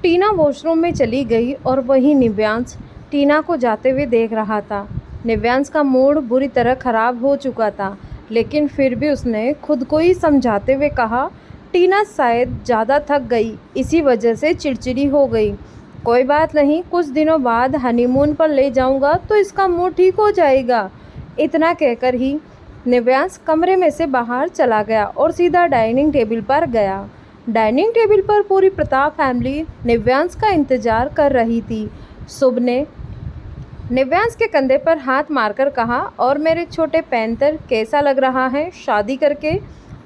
टीना washroom में चली गई और वहीं निव्यांश टीना को जाते हुए देख रहा था। निव्यांश का मूड बुरी तरह खराब हो चुका था, लेकिन फिर भी उसने खुद को ही समझाते हुए कहा, टीना शायद ज़्यादा थक गई, इसी वजह से चिड़चिड़ी हो गई। कोई बात नहीं, कुछ दिनों बाद हनीमून पर ले जाऊंगा तो इसका मूड ठीक हो जाएगा। इतना कहकर ही निव्यांश कमरे में से बाहर चला गया और सीधा डाइनिंग टेबल पर गया। डाइनिंग टेबल पर पूरी प्रताप फैमिली निव्यांश का इंतजार कर रही थी। शुभ ने निव्यांश के कंधे पर हाथ मारकर कहा, और मेरे छोटे पैंतर कैसा लग रहा है शादी करके?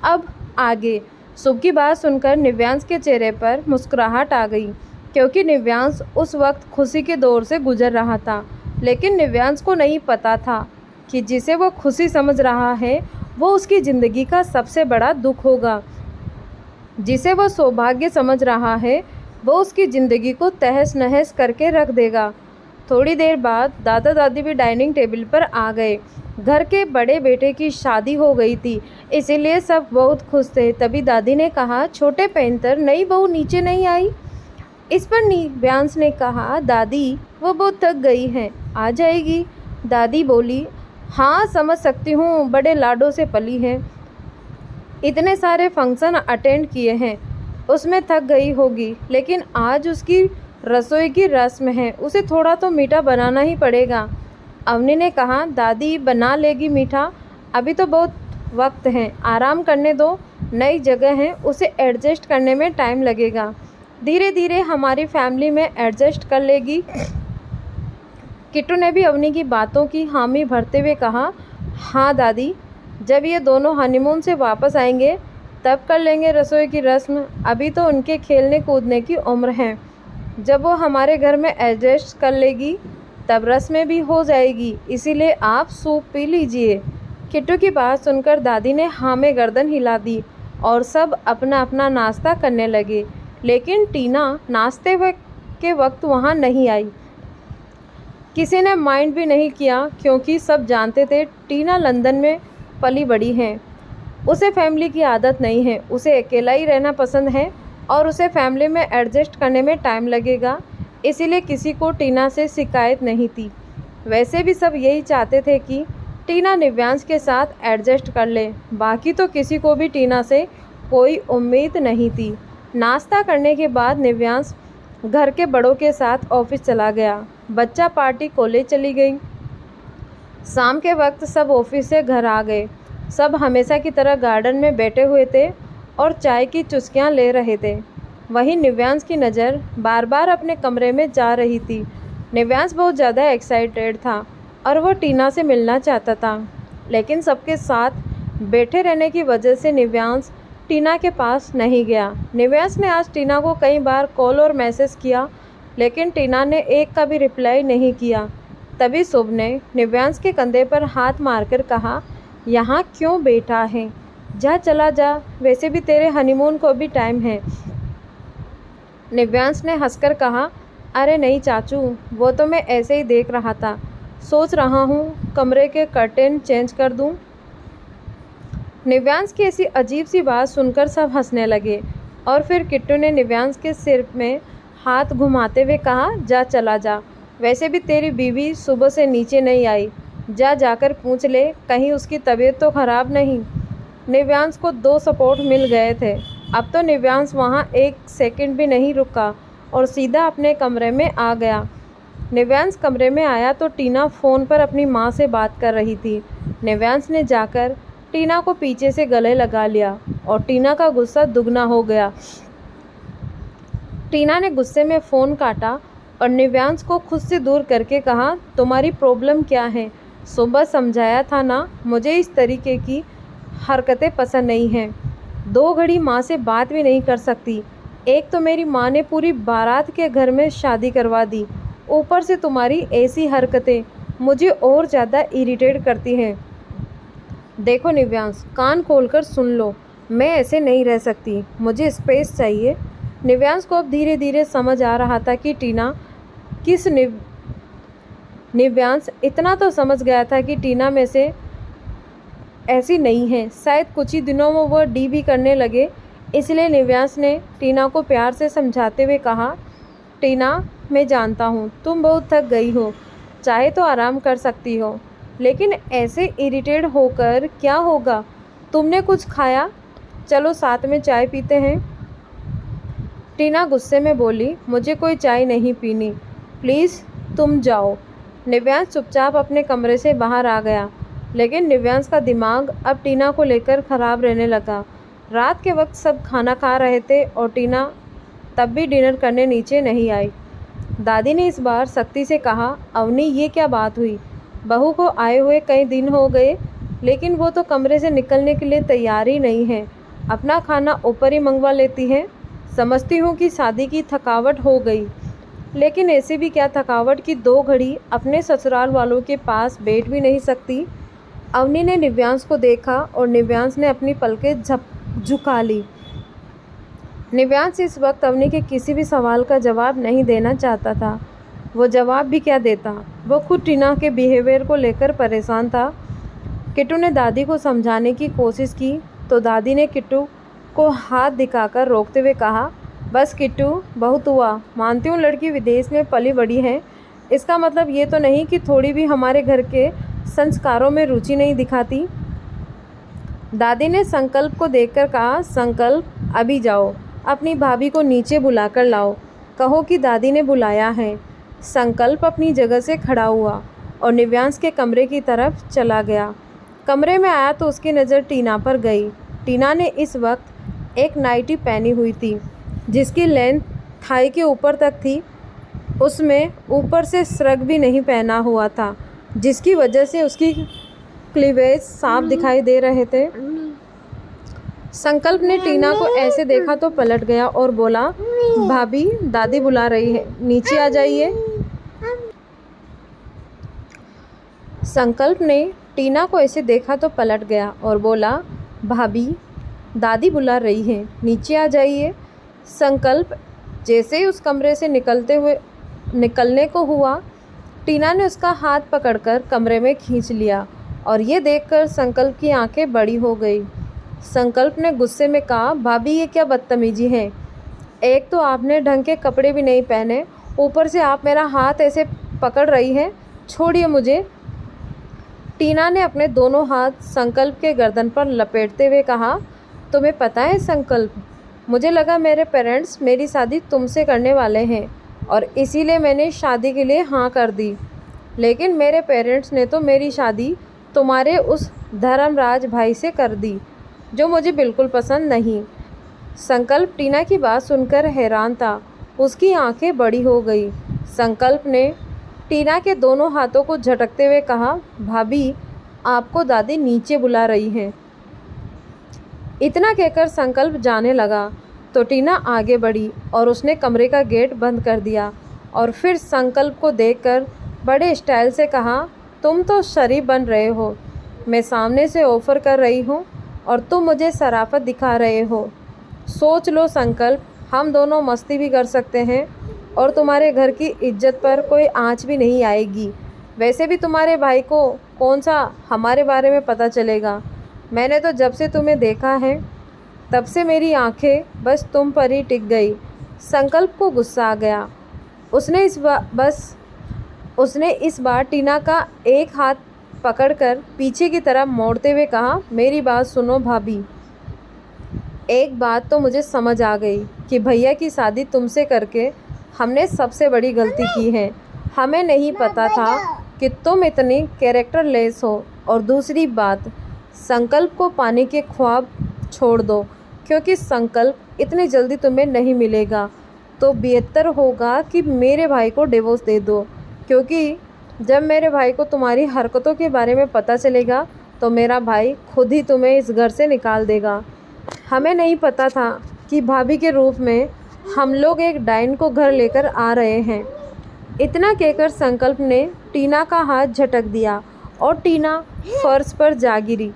अब आगे। शुभ की बात सुनकर निव्यांश के चेहरे पर मुस्कुराहट आ गई, क्योंकि निव्यांश उस वक्त खुशी के दौर से गुजर रहा था। लेकिन निव्यांश को नहीं पता था कि जिसे वो खुशी समझ रहा है वो उसकी ज़िंदगी का सबसे बड़ा दुख होगा। जिसे वो सौभाग्य समझ रहा है वो उसकी ज़िंदगी को तहस नहस करके रख देगा। थोड़ी देर बाद दादा दादी भी डाइनिंग टेबल पर आ गए। घर के बड़े बेटे की शादी हो गई थी, इसीलिए सब बहुत खुश थे। तभी दादी ने कहा, छोटे पैंतर नई बहू नीचे नहीं आई? इस पर निव्यांश ने कहा, दादी वो बहुत थक गई हैं, आ जाएगी। दादी बोली, हाँ समझ सकती हूँ, बड़े लाडों से पली है, इतने सारे फंक्शन अटेंड किए हैं, उसमें थक गई होगी। लेकिन आज उसकी रसोई की रस्म है, उसे थोड़ा तो मीठा बनाना ही पड़ेगा। अवनी ने कहा, दादी बना लेगी मीठा, अभी तो बहुत वक्त है, आराम करने दो, नई जगह है, उसे एडजस्ट करने में टाइम लगेगा, धीरे धीरे हमारी फैमिली में एडजस्ट कर लेगी। किट्टू ने भी अवनी की बातों की हामी भरते हुए कहा, हाँ दादी, जब ये दोनों हनीमून से वापस आएंगे तब कर लेंगे रसोई की रस्म, अभी तो उनके खेलने कूदने की उम्र है। जब वो हमारे घर में एडजस्ट कर लेगी तब रस्में भी हो जाएगी, इसीलिए आप सूप पी लीजिए। किट्टू की बात सुनकर दादी ने हाँ में गर्दन हिला दी और सब अपना अपना नाश्ता करने लगे। लेकिन टीना नाश्ते के वक्त वहाँ नहीं आई। किसी ने माइंड भी नहीं किया, क्योंकि सब जानते थे टीना लंदन में पली बड़ी है, उसे फैमिली की आदत नहीं है, उसे अकेला ही रहना पसंद है और उसे फैमिली में एडजस्ट करने में टाइम लगेगा, इसीलिए किसी को टीना से शिकायत नहीं थी। वैसे भी सब यही चाहते थे कि टीना निव्यांश के साथ एडजस्ट कर ले, बाकी तो किसी को भी टीना से कोई उम्मीद नहीं थी। नाश्ता करने के बाद निव्यांश घर के बड़ों के साथ ऑफिस चला गया। बच्चा पार्टी कॉलेज चली गई। शाम के वक्त सब ऑफिस से घर आ गए। सब हमेशा की तरह गार्डन में बैठे हुए थे और चाय की चुस्कियां ले रहे थे। वहीं निव्यांश की नज़र बार बार अपने कमरे में जा रही थी। निव्यांश बहुत ज़्यादा एक्साइटेड था और वो टीना से मिलना चाहता था, लेकिन सबके साथ बैठे रहने की वजह से निव्यांश टीना के पास नहीं गया। निव्यांश ने आज टीना को कई बार कॉल और मैसेज किया, लेकिन टीना ने एक का भी रिप्लाई नहीं किया। तभी शुभ ने निव्यांश के कंधे पर हाथ मारकर कहा, यहाँ क्यों बैठा है, जा चला जा, वैसे भी तेरे हनीमून को भी टाइम है। निव्यांश ने हंसकर कहा, अरे नहीं चाचू, वो तो मैं ऐसे ही देख रहा था, सोच रहा हूँ कमरे के कर्टेन चेंज कर दूँ। निव्यांश की ऐसी अजीब सी बात सुनकर सब हंसने लगे और फिर किट्टू ने निव्यांश के सिर में हाथ घुमाते हुए कहा, जा चला जा, वैसे भी तेरी बीवी सुबह से नीचे नहीं आई, जा जाकर पूछ ले कहीं उसकी तबीयत तो ख़राब नहीं। निव्यांश को 2 सपोर्ट मिल गए थे। अब तो निव्यांश वहाँ एक सेकंड भी नहीं रुका और सीधा अपने कमरे में आ गया। निव्यांश कमरे में आया तो टीना फ़ोन पर अपनी माँ से बात कर रही थी। निव्यांश ने जाकर टीना को पीछे से गले लगा लिया और टीना का गुस्सा दुगना हो गया। टीना ने गुस्से में फ़ोन काटा और निव्यांश को खुद से दूर करके कहा, तुम्हारी प्रॉब्लम क्या है? सुबह समझाया था ना, मुझे इस तरीके की हरकतें पसंद नहीं हैं। 2 घड़ी माँ से बात भी नहीं कर सकती। एक तो मेरी माँ ने पूरी बारात के घर में शादी करवा दी, ऊपर से तुम्हारी ऐसी हरकतें मुझे और ज़्यादा इरिटेट करती हैं। देखो निव्यांश, कान खोलकर सुन लो, मैं ऐसे नहीं रह सकती, मुझे स्पेस चाहिए। निव्यांश को अब धीरे धीरे समझ आ रहा था कि टीना किस निव्यांश इतना तो समझ गया था कि टीना में से ऐसी नहीं है। शायद कुछ ही दिनों में वह डी भी करने लगे। इसलिए निव्यांश ने टीना को प्यार से समझाते हुए कहा, टीना, मैं जानता हूँ तुम बहुत थक गई हो, चाहे तो आराम कर सकती हो, लेकिन ऐसे इरिटेट होकर क्या होगा? तुमने कुछ खाया? चलो साथ में चाय पीते हैं। टीना गुस्से में बोली, मुझे कोई चाय नहीं पीनी, प्लीज़ तुम जाओ। निव्यांश चुपचाप अपने कमरे से बाहर आ गया, लेकिन निव्यांश का दिमाग अब टीना को लेकर ख़राब रहने लगा। रात के वक्त सब खाना खा रहे थे और टीना तब भी डिनर करने नीचे नहीं आई। दादी ने इस बार सख्ती से कहा, अवनी ये क्या बात हुई? बहू को आए हुए कई दिन हो गए, लेकिन वो तो कमरे से निकलने के लिए तैयार ही नहीं है। अपना खाना ऊपर ही मंगवा लेती है। समझती हूँ कि शादी की थकावट हो गई, लेकिन ऐसे भी क्या थकावट कि 2 घड़ी अपने ससुराल वालों के पास बैठ भी नहीं सकती। अवनी ने निव्यांश को देखा और निव्यांश ने अपनी पलकें झुका ली। निव्यांश इस वक्त अवनी के किसी भी सवाल का जवाब नहीं देना चाहता था। वो जवाब भी क्या देता, वो खुद टीना के बिहेवियर को लेकर परेशान था। किट्टू ने दादी को समझाने की कोशिश की तो दादी ने किट्टू को हाथ दिखाकर रोकते हुए कहा, बस किट्टू, बहुत हुआ। मानती हूँ लड़की विदेश में पली बड़ी है, इसका मतलब ये तो नहीं कि थोड़ी भी हमारे घर के संस्कारों में रुचि नहीं दिखाती। दादी ने संकल्प को देखकर कहा, संकल्प अभी जाओ, अपनी भाभी को नीचे बुलाकर लाओ, कहो कि दादी ने बुलाया है। संकल्प अपनी जगह से खड़ा हुआ और निव्यांश के कमरे की तरफ चला गया। कमरे में आया तो उसकी नज़र टीना पर गई। टीना ने इस वक्त एक नाइटी पहनी हुई थी, जिसकी लेंथ थाई के ऊपर तक थी। उसमें ऊपर से श्रग भी नहीं पहना हुआ था, जिसकी वजह से उसकी क्लीवेज साफ दिखाई दे रहे थे। संकल्प ने टीना को ऐसे देखा तो पलट गया और बोला, भाभी, दादी बुला रही है, नीचे आ जाइए। संकल्प ने टीना को ऐसे देखा तो पलट गया और बोला, भाभी, दादी बुला रही है, नीचे आ जाइए। संकल्प जैसे ही उस कमरे से निकलने को हुआ, टीना ने उसका हाथ पकड़कर कमरे में खींच लिया और ये देखकर संकल्प की आंखें बड़ी हो गई। संकल्प ने गुस्से में कहा, भाभी ये क्या बदतमीजी है? एक तो आपने ढंग के कपड़े भी नहीं पहने, ऊपर से आप मेरा हाथ ऐसे पकड़ रही है, छोड़िए मुझे। टीना ने अपने दोनों हाथ संकल्प के गर्दन पर लपेटते हुए कहा, तुम्हें पता है संकल्प, मुझे लगा मेरे पेरेंट्स मेरी शादी तुमसे करने वाले हैं और इसीलिए मैंने शादी के लिए हाँ कर दी, लेकिन मेरे पेरेंट्स ने तो मेरी शादी तुम्हारे उस धर्मराज भाई से कर दी, जो मुझे बिल्कुल पसंद नहीं। संकल्प टीना की बात सुनकर हैरान था, उसकी आंखें बड़ी हो गई। संकल्प ने टीना के दोनों हाथों को झटकते हुए कहा, भाभी, आपको दादी नीचे बुला रही हैं। इतना कहकर संकल्प जाने लगा तो टीना आगे बढ़ी और उसने कमरे का गेट बंद कर दिया और फिर संकल्प को देखकर बड़े स्टाइल से कहा, तुम तो शरीफ बन रहे हो, मैं सामने से ऑफ़र कर रही हूँ और तुम मुझे शराफत दिखा रहे हो। सोच लो संकल्प, हम दोनों मस्ती भी कर सकते हैं और तुम्हारे घर की इज्जत पर कोई आँच भी नहीं आएगी। वैसे भी तुम्हारे भाई को कौन सा हमारे बारे में पता चलेगा। मैंने तो जब से तुम्हें देखा है तब से मेरी आंखें बस तुम पर ही टिक गई। संकल्प को गुस्सा आ गया। उसने इस बार टीना का एक हाथ पकड़कर पीछे की तरफ मोड़ते हुए कहा, मेरी बात सुनो भाभी, एक बात तो मुझे समझ आ गई कि भैया की शादी तुमसे करके हमने सबसे बड़ी गलती की है। हमें नहीं पता था कि तुम इतनी कैरेक्टरलेस हो। और दूसरी बात, संकल्प को पाने के ख्वाब छोड़ दो, क्योंकि संकल्प इतनी जल्दी तुम्हें नहीं मिलेगा। तो बेहतर होगा कि मेरे भाई को डिवोर्स दे दो, क्योंकि जब मेरे भाई को तुम्हारी हरकतों के बारे में पता चलेगा तो मेरा भाई खुद ही तुम्हें इस घर से निकाल देगा। हमें नहीं पता था कि भाभी के रूप में हम लोग एक डायन को घर लेकर आ रहे हैं। इतना कहकर संकल्प ने टीना का हाथ झटक दिया और टीना फर्श पर जा गिरी।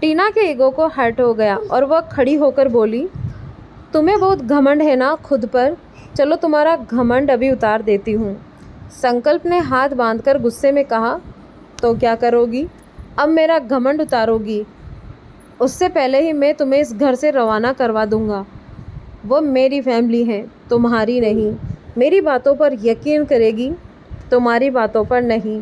टीना के ईगो को हर्ट हो गया और वह खड़ी होकर बोली, तुम्हें बहुत घमंड है ना खुद पर, चलो तुम्हारा घमंड अभी उतार देती हूँ। संकल्प ने हाथ बांधकर गुस्से में कहा, तो क्या करोगी? अब मेरा घमंड उतारोगी? उससे पहले ही मैं तुम्हें इस घर से रवाना करवा दूँगा। वो मेरी फैमिली है, तुम्हारी नहीं। मेरी बातों पर यकीन करेगी, तुम्हारी बातों पर नहीं।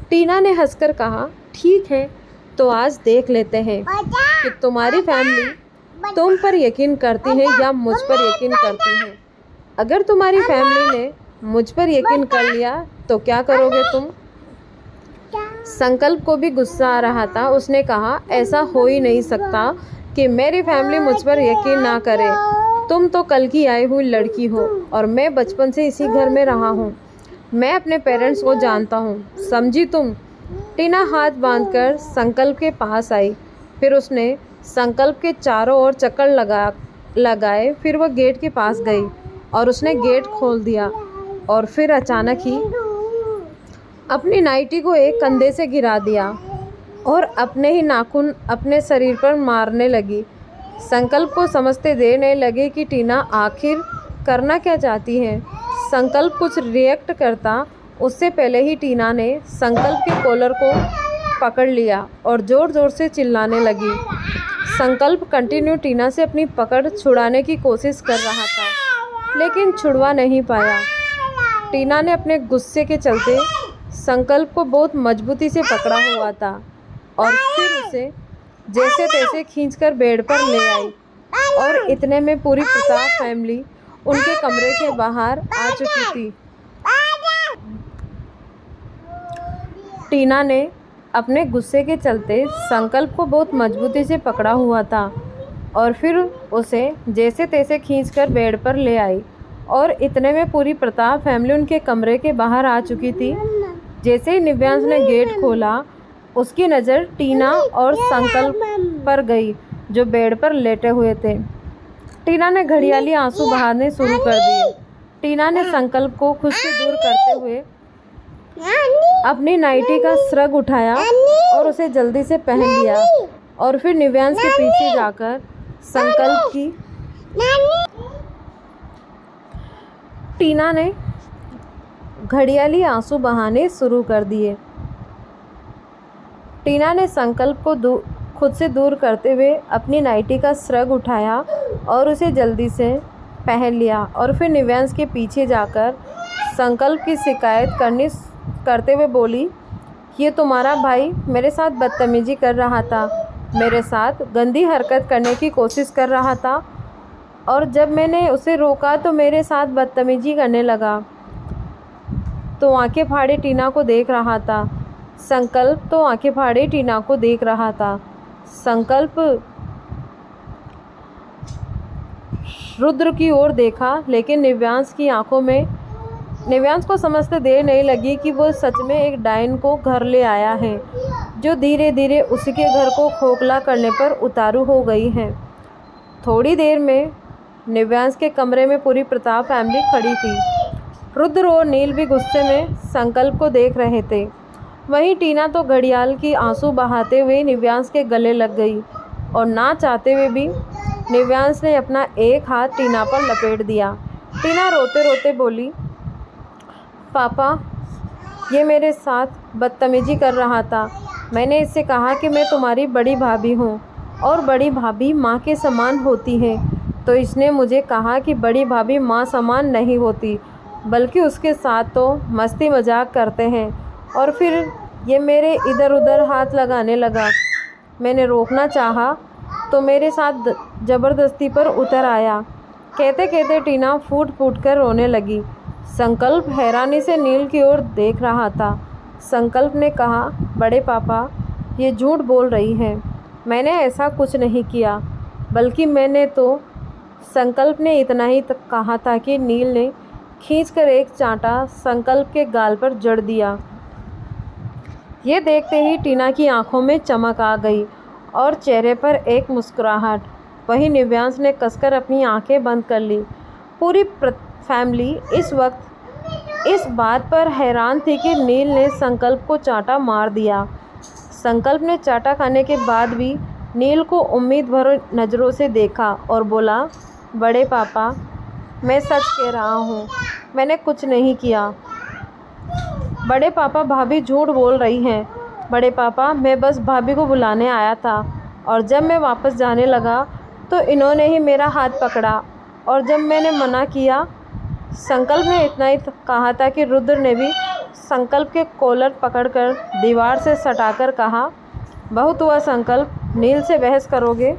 टीना ने हंसकर कहा, ठीक है, तो आज देख लेते हैं कि तुम्हारी फैमिली तुम पर यकीन करती है या मुझ पर यकीन करती है। अगर तुम्हारी फैमिली ने मुझ पर यकीन कर लिया तो क्या करोगे तुम? संकल्प को भी गुस्सा आ रहा था। उसने कहा, ऐसा हो ही नहीं सकता कि मेरी फैमिली मुझ पर यकीन ना करे। तुम तो कल की आई हुई लड़की हो और मैं बचपन से इसी घर में रहा हूँ। मैं अपने पेरेंट्स को जानता हूँ, समझी तुम? टीना हाथ बांधकर संकल्प के पास आई। फिर उसने संकल्प के चारों ओर चक्कर लगाए। फिर वह गेट के पास गई और उसने गेट खोल दिया और फिर अचानक ही अपनी नाइटी को एक कंधे से गिरा दिया और अपने ही नाखून अपने शरीर पर मारने लगी। संकल्प को समझते देर नहीं लगी कि टीना आखिर करना क्या चाहती है। संकल्प कुछ रिएक्ट करता उससे पहले ही टीना ने संकल्प के कॉलर को पकड़ लिया और ज़ोर ज़ोर से चिल्लाने लगी। संकल्प कंटिन्यू टीना से अपनी पकड़ छुड़ाने की कोशिश कर रहा था, लेकिन छुड़वा नहीं पाया। टीना ने अपने गुस्से के चलते संकल्प को बहुत मजबूती से पकड़ा हुआ था और फिर उसे जैसे तैसे खींचकर बेड पर ले आई और इतने में पूरी प्रताप फैमिली उनके कमरे के बाहर आ चुकी थी। टीना ने अपने गुस्से के चलते संकल्प को बहुत मजबूती से पकड़ा हुआ था और फिर उसे जैसे तैसे खींचकर बेड पर ले आई और इतने में पूरी प्रताप फैमिली उनके कमरे के बाहर आ चुकी थी। जैसे ही निव्यांश ने गेट खोला, उसकी नज़र टीना और संकल्प पर गई जो बेड पर लेटे हुए थे। टीना ने घड़ियाली आंसू बहाने शुरू कर दिए। टीना ने संकल्प को खुद से दूर करते हुए अपनी नाइटी का श्रग उठाया और उसे जल्दी से पहन लिया और फिर निव्यांश के पीछे जाकर संकल्प की टीना ने घड़ियाली आंसू बहाने शुरू कर दिए। टीना ने संकल्प को खुद से दूर करते हुए अपनी नाइटी का श्रग उठाया और उसे जल्दी से पहन लिया और फिर निव्यांश के पीछे जाकर संकल्प की शिकायत करते हुए बोली, ये तुम्हारा भाई मेरे साथ बदतमीजी कर रहा था, मेरे साथ गंदी हरकत करने की कोशिश कर रहा था और जब मैंने उसे रोका तो मेरे साथ बदतमीजी करने लगा। तो आंखें फाड़े टीना को देख रहा था। संकल्प तो आंखें फाड़े टीना को देख रहा था। संकल्प रुद्र की ओर देखा, लेकिन निव्यांश को समझते देर नहीं लगी कि वो सच में एक डायन को घर ले आया है जो धीरे धीरे उसके घर को खोखला करने पर उतारू हो गई है। थोड़ी देर में निव्यांश के कमरे में पूरी प्रताप फैमिली खड़ी थी। रुद्र और नील भी गुस्से में संकल्प को देख रहे थे। वहीं टीना तो घड़ियाल की आंसू बहाते हुए निव्यांश के गले लग गई और ना चाहते हुए भी निव्यांश ने अपना एक हाथ टीना पर लपेट दिया। टीना रोते रोते बोली, पापा, ये मेरे साथ बदतमीजी कर रहा था। मैंने इससे कहा कि मैं तुम्हारी बड़ी भाभी हूँ और बड़ी भाभी माँ के समान होती है, तो इसने मुझे कहा कि बड़ी भाभी माँ समान नहीं होती, बल्कि उसके साथ तो मस्ती मजाक करते हैं और फिर ये मेरे इधर उधर हाथ लगाने लगा। मैंने रोकना चाहा तो मेरे साथ ज़बरदस्ती पर उतर आया। कहते कहते टीना फूट फूट कर रोने लगी। संकल्प हैरानी से नील की ओर देख रहा था। संकल्प ने कहा, बड़े पापा, ये झूठ बोल रही है, मैंने ऐसा कुछ नहीं किया, बल्कि मैंने तो। संकल्प ने इतना ही कहा था कि नील ने खींचकर एक चांटा संकल्प के गाल पर जड़ दिया। ये देखते ही टीना की आंखों में चमक आ गई और चेहरे पर एक मुस्कुराहट। वहीं निव्यांश ने कसकर अपनी आंखें बंद कर ली। पूरी फैमिली इस वक्त इस बात पर हैरान थी कि नील ने संकल्प को चांटा मार दिया। संकल्प ने चांटा खाने के बाद भी नील को उम्मीद भरी नज़रों से देखा और बोला, बड़े पापा, मैं सच कह रहा हूँ, मैंने कुछ नहीं किया। बड़े पापा, भाभी झूठ बोल रही हैं। बड़े पापा, मैं बस भाभी को बुलाने आया था और जब मैं वापस जाने लगा तो इन्होंने ही मेरा हाथ पकड़ा और जब मैंने मना किया संकल्प ने इतना ही कहा था कि रुद्र ने भी संकल्प के कॉलर पकड़कर दीवार से सटाकर कहा, बहुत हुआ संकल्प, नील से बहस करोगे?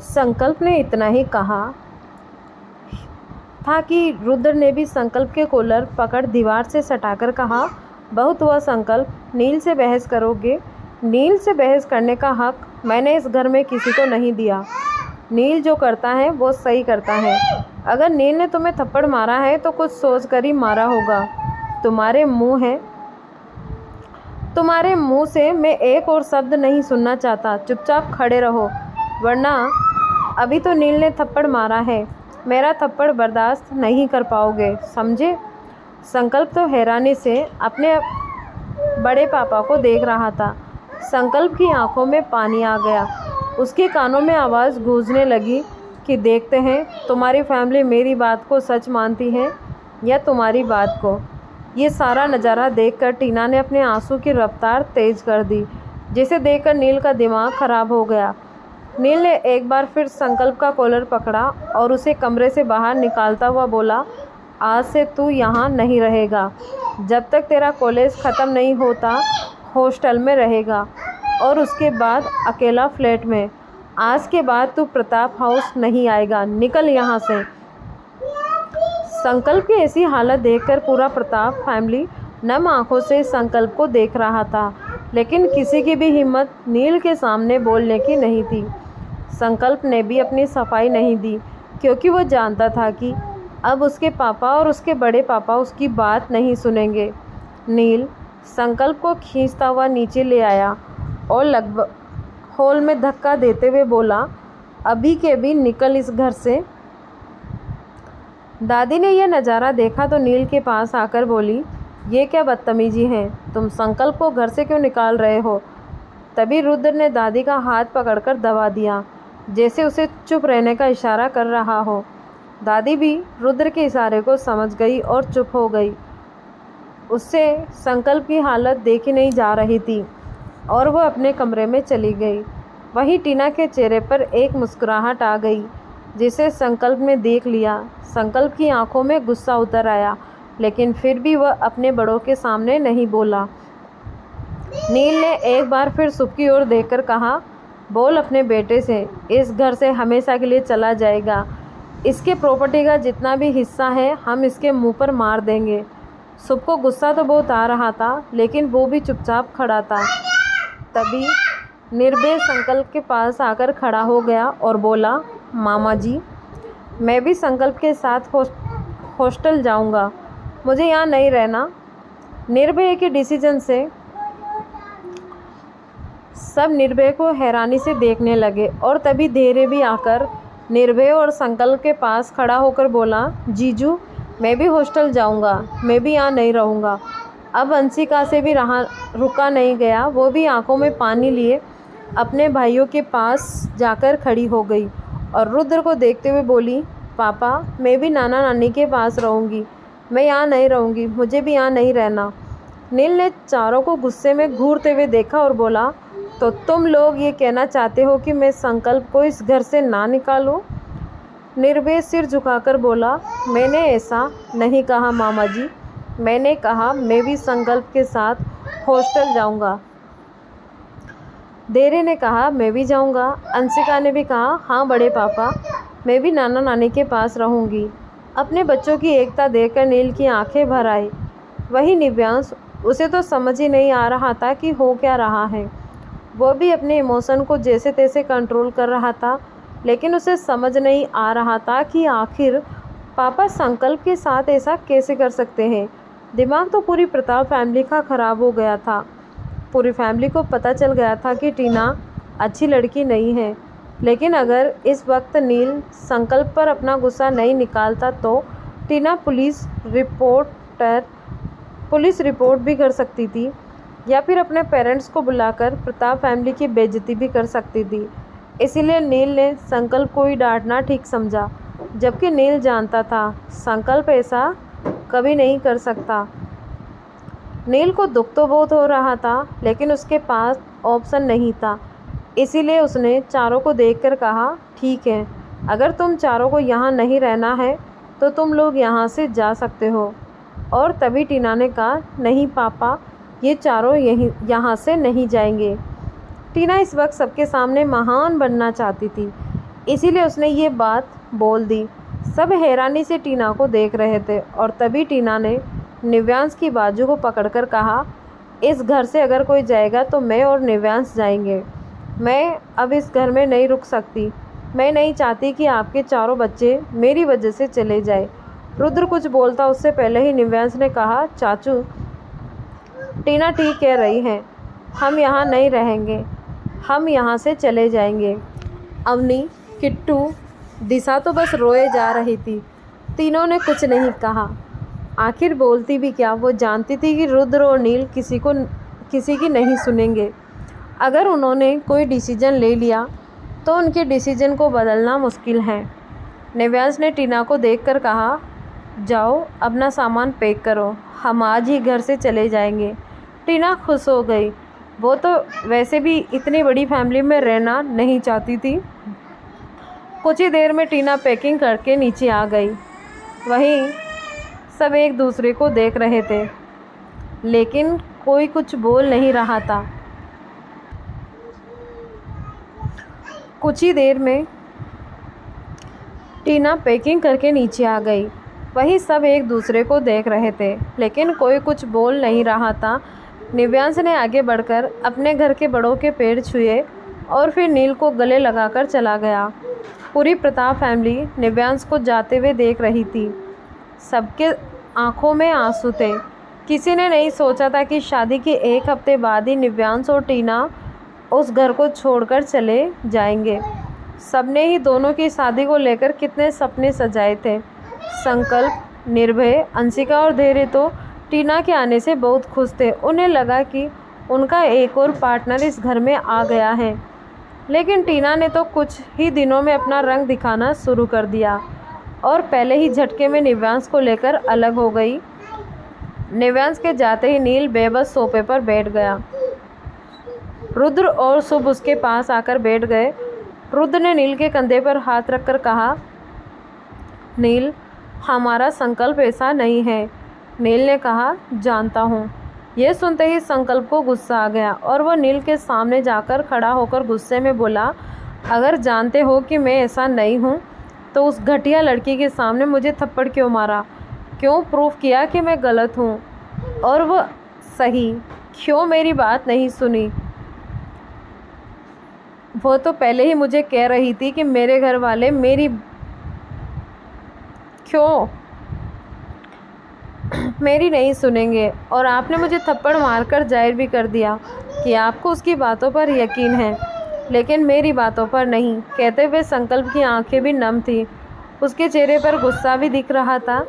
संकल्प ने इतना ही कहा था कि रुद्र ने भी संकल्प के कॉलर पकड़ दीवार से सटाकर कहा, बहुत हुआ संकल्प, नील से बहस करोगे? नील से बहस करने का हक मैंने इस घर में किसी को नहीं दिया। नील जो करता है वो सही करता है। अगर नील ने तुम्हें थप्पड़ मारा है तो कुछ सोच कर ही मारा होगा। तुम्हारे मुंह से मैं एक और शब्द नहीं सुनना चाहता। चुपचाप खड़े रहो, वरना अभी तो नील ने थप्पड़ मारा है, मेरा थप्पड़ बर्दाश्त नहीं कर पाओगे, समझे? संकल्प तो हैरानी से अपने बड़े पापा को देख रहा था। संकल्प की आंखों में पानी आ गया। उसके कानों में आवाज़ गूंजने लगी कि देखते हैं तुम्हारी फैमिली मेरी बात को सच मानती है या तुम्हारी बात को। ये सारा नज़ारा देखकर टीना ने अपने आंसू की रफ्तार तेज़ कर दी, जिसे देखकर नील का दिमाग ख़राब हो गया। नील ने एक बार फिर संकल्प का कॉलर पकड़ा और उसे कमरे से बाहर निकालता हुआ बोला, आज से तू यहाँ नहीं रहेगा। जब तक तेरा कॉलेज ख़त्म नहीं होता हॉस्टल में रहेगा और उसके बाद अकेला फ्लैट में। आज के बाद तू प्रताप हाउस नहीं आएगा, निकल यहाँ से। संकल्प की ऐसी हालत देखकर पूरा प्रताप फैमिली नम आंखों से संकल्प को देख रहा था, लेकिन किसी की भी हिम्मत नील के सामने बोलने की नहीं थी। संकल्प ने भी अपनी सफाई नहीं दी, क्योंकि वो जानता था कि अब उसके पापा और उसके बड़े पापा उसकी बात नहीं सुनेंगे। नील संकल्प को खींचता हुआ नीचे ले आया और लगभग हॉल में धक्का देते हुए बोला, अभी के अभी निकल इस घर से। दादी ने यह नज़ारा देखा तो नील के पास आकर बोली, ये क्या बदतमीजी है, तुम संकल्प को घर से क्यों निकाल रहे हो? तभी रुद्र ने दादी का हाथ पकड़कर दबा दिया, जैसे उसे चुप रहने का इशारा कर रहा हो। दादी भी रुद्र के इशारे को समझ गई और चुप हो गई। उससे संकल्प की हालत देखी नहीं जा रही थी और वह अपने कमरे में चली गई। वहीं टीना के चेहरे पर एक मुस्कुराहट आ गई, जिसे संकल्प ने देख लिया। संकल्प की आंखों में गुस्सा उतर आया, लेकिन फिर भी वह अपने बड़ों के सामने नहीं बोला। नील ने एक बार फिर सुप की ओर देखकर कहा, बोल अपने बेटे से, इस घर से हमेशा के लिए चला जाएगा। इसके प्रॉपर्टी का जितना भी हिस्सा है हम इसके मुंह पर मार देंगे। सुप को गुस्सा तो बहुत आ रहा था, लेकिन वो भी चुपचाप खड़ा था। तभी निर्भय संकल्प के पास आकर खड़ा हो गया और बोला, मामा जी, मैं भी संकल्प के साथ हॉस्टल जाऊंगा, मुझे यहाँ नहीं रहना। निर्भय के डिसीजन से सब निर्भय को हैरानी से देखने लगे और तभी धीरे भी आकर निर्भय और संकल्प के पास खड़ा होकर बोला, जीजू, मैं भी हॉस्टल जाऊंगा, मैं भी यहाँ नहीं रहूँगा। अब अंशिका से भी रुका नहीं गया, वो भी आंखों में पानी लिए अपने भाइयों के पास जाकर खड़ी हो गई और रुद्र को देखते हुए बोली, पापा, मैं भी नाना नानी के पास रहूँगी, मैं यहाँ नहीं रहूँगी, मुझे भी यहाँ नहीं रहना। नील ने चारों को गुस्से में घूरते हुए देखा और बोला, तो तुम लोग ये कहना चाहते हो कि मैं संकल्प को इस घर से ना निकालूं? निर्भय सिर झुकाकर बोला, मैंने ऐसा नहीं कहा मामा जी, मैंने कहा मैं भी संकल्प के साथ हॉस्टल जाऊंगा। देरे ने कहा, मैं भी जाऊंगा। अंशिका ने भी कहा, हाँ बड़े पापा, मैं भी नाना नानी के पास रहूंगी। अपने बच्चों की एकता देखकर नील की आंखें भर आई। वही निव्यांश, उसे तो समझ ही नहीं आ रहा था कि हो क्या रहा है। वो भी अपने इमोशन को जैसे तैसे कंट्रोल कर रहा था, लेकिन उसे समझ नहीं आ रहा था कि आखिर पापा संकल्प के साथ ऐसा कैसे कर सकते हैं। दिमाग तो पूरी प्रताप फैमिली का ख़राब हो गया था। पूरी फैमिली को पता चल गया था कि टीना अच्छी लड़की नहीं है, लेकिन अगर इस वक्त नील संकल्प पर अपना गुस्सा नहीं निकालता तो टीना पुलिस रिपोर्ट भी कर सकती थी, या फिर अपने पेरेंट्स को बुलाकर प्रताप फैमिली की बेइज्जती भी कर सकती थी। इसीलिए नील ने संकल्प को ही डांटना ठीक समझा, जबकि नील जानता था संकल्प ऐसा कभी नहीं कर सकता। नील को दुख तो बहुत हो रहा था, लेकिन उसके पास ऑप्शन नहीं था। इसीलिए उसने चारों को देखकर कहा, ठीक है, अगर तुम चारों को यहाँ नहीं रहना है तो तुम लोग यहाँ से जा सकते हो। और तभी टीना ने कहा, नहीं पापा, ये चारों यहाँ से नहीं जाएंगे। टीना इस वक्त सबके सामने महान बनना चाहती थी, इसीलिए उसने ये बात बोल दी। सब हैरानी से टीना को देख रहे थे और तभी टीना ने निव्यांश की बाजू को पकड़कर कहा, इस घर से अगर कोई जाएगा तो मैं और निव्यांश जाएंगे। मैं अब इस घर में नहीं रुक सकती। मैं नहीं चाहती कि आपके चारों बच्चे मेरी वजह से चले जाए। रुद्र कुछ बोलता उससे पहले ही निव्यांश ने कहा, चाचू, टीना ठीक कह रही है, हम यहाँ नहीं रहेंगे, हम यहाँ से चले जाएंगे। अवनी, किट्टू, दिशा तो बस रोए जा रही थी। तीनों ने कुछ नहीं कहा। आखिर बोलती भी क्या, वो जानती थी कि रुद्र और नील किसी की नहीं सुनेंगे। अगर उन्होंने कोई डिसीजन ले लिया तो उनके डिसीजन को बदलना मुश्किल है। निव्यांश ने टीना को देखकर कहा, जाओ अपना सामान पैक करो, हम आज ही घर से चले जाएंगे। टीना खुश हो गई। वो तो वैसे भी इतनी बड़ी फैमिली में रहना नहीं चाहती थी। कुछ ही देर में टीना पैकिंग करके नीचे आ गई। वहीं सब एक दूसरे को देख रहे थे, लेकिन कोई कुछ बोल नहीं रहा था। कुछ ही देर में टीना पैकिंग करके नीचे आ गई। वहीं सब एक दूसरे को देख रहे थे, लेकिन कोई कुछ बोल नहीं रहा था। निव्यांश ने आगे बढ़कर अपने घर के बड़ों के पैर छुए और फिर नील को गले लगाकर चला गया। पूरी प्रताप फैमिली निव्यांश को जाते हुए देख रही थी। सबके आंखों में आंसू थे। किसी ने नहीं सोचा था कि शादी के एक हफ्ते बाद ही निव्यांश और टीना उस घर को छोड़कर चले जाएंगे। सबने ही दोनों की शादी को लेकर कितने सपने सजाए थे। संकल्प, निर्भय, अंशिका और धैर्य तो टीना के आने से बहुत खुश थे। उन्हें लगा कि उनका एक और पार्टनर इस घर में आ गया है। लेकिन टीना ने तो कुछ ही दिनों में अपना रंग दिखाना शुरू कर दिया और पहले ही झटके में निव्यांश को लेकर अलग हो गई। निव्यांश के जाते ही नील बेबस सोफे पर बैठ गया। रुद्र और शुभ उसके पास आकर बैठ गए। रुद्र ने नील के कंधे पर हाथ रखकर कहा, नील, हमारा संकल्प ऐसा नहीं है। नील ने कहा, जानता हूँ। यह सुनते ही संकल्प को गुस्सा आ गया और वह नील के सामने जाकर खड़ा होकर गुस्से में बोला, अगर जानते हो कि मैं ऐसा नहीं हूँ तो उस घटिया लड़की के सामने मुझे थप्पड़ क्यों मारा? क्यों प्रूफ किया कि मैं गलत हूँ और वह सही? क्यों मेरी बात नहीं सुनी? वो तो पहले ही मुझे कह रही थी कि मेरे घर वाले मेरी नहीं सुनेंगे और आपने मुझे थप्पड़ मारकर जाहिर भी कर दिया कि आपको उसकी बातों पर यकीन है, लेकिन मेरी बातों पर नहीं। कहते हुए संकल्प की आंखें भी नम थी। उसके चेहरे पर गुस्सा भी दिख रहा था।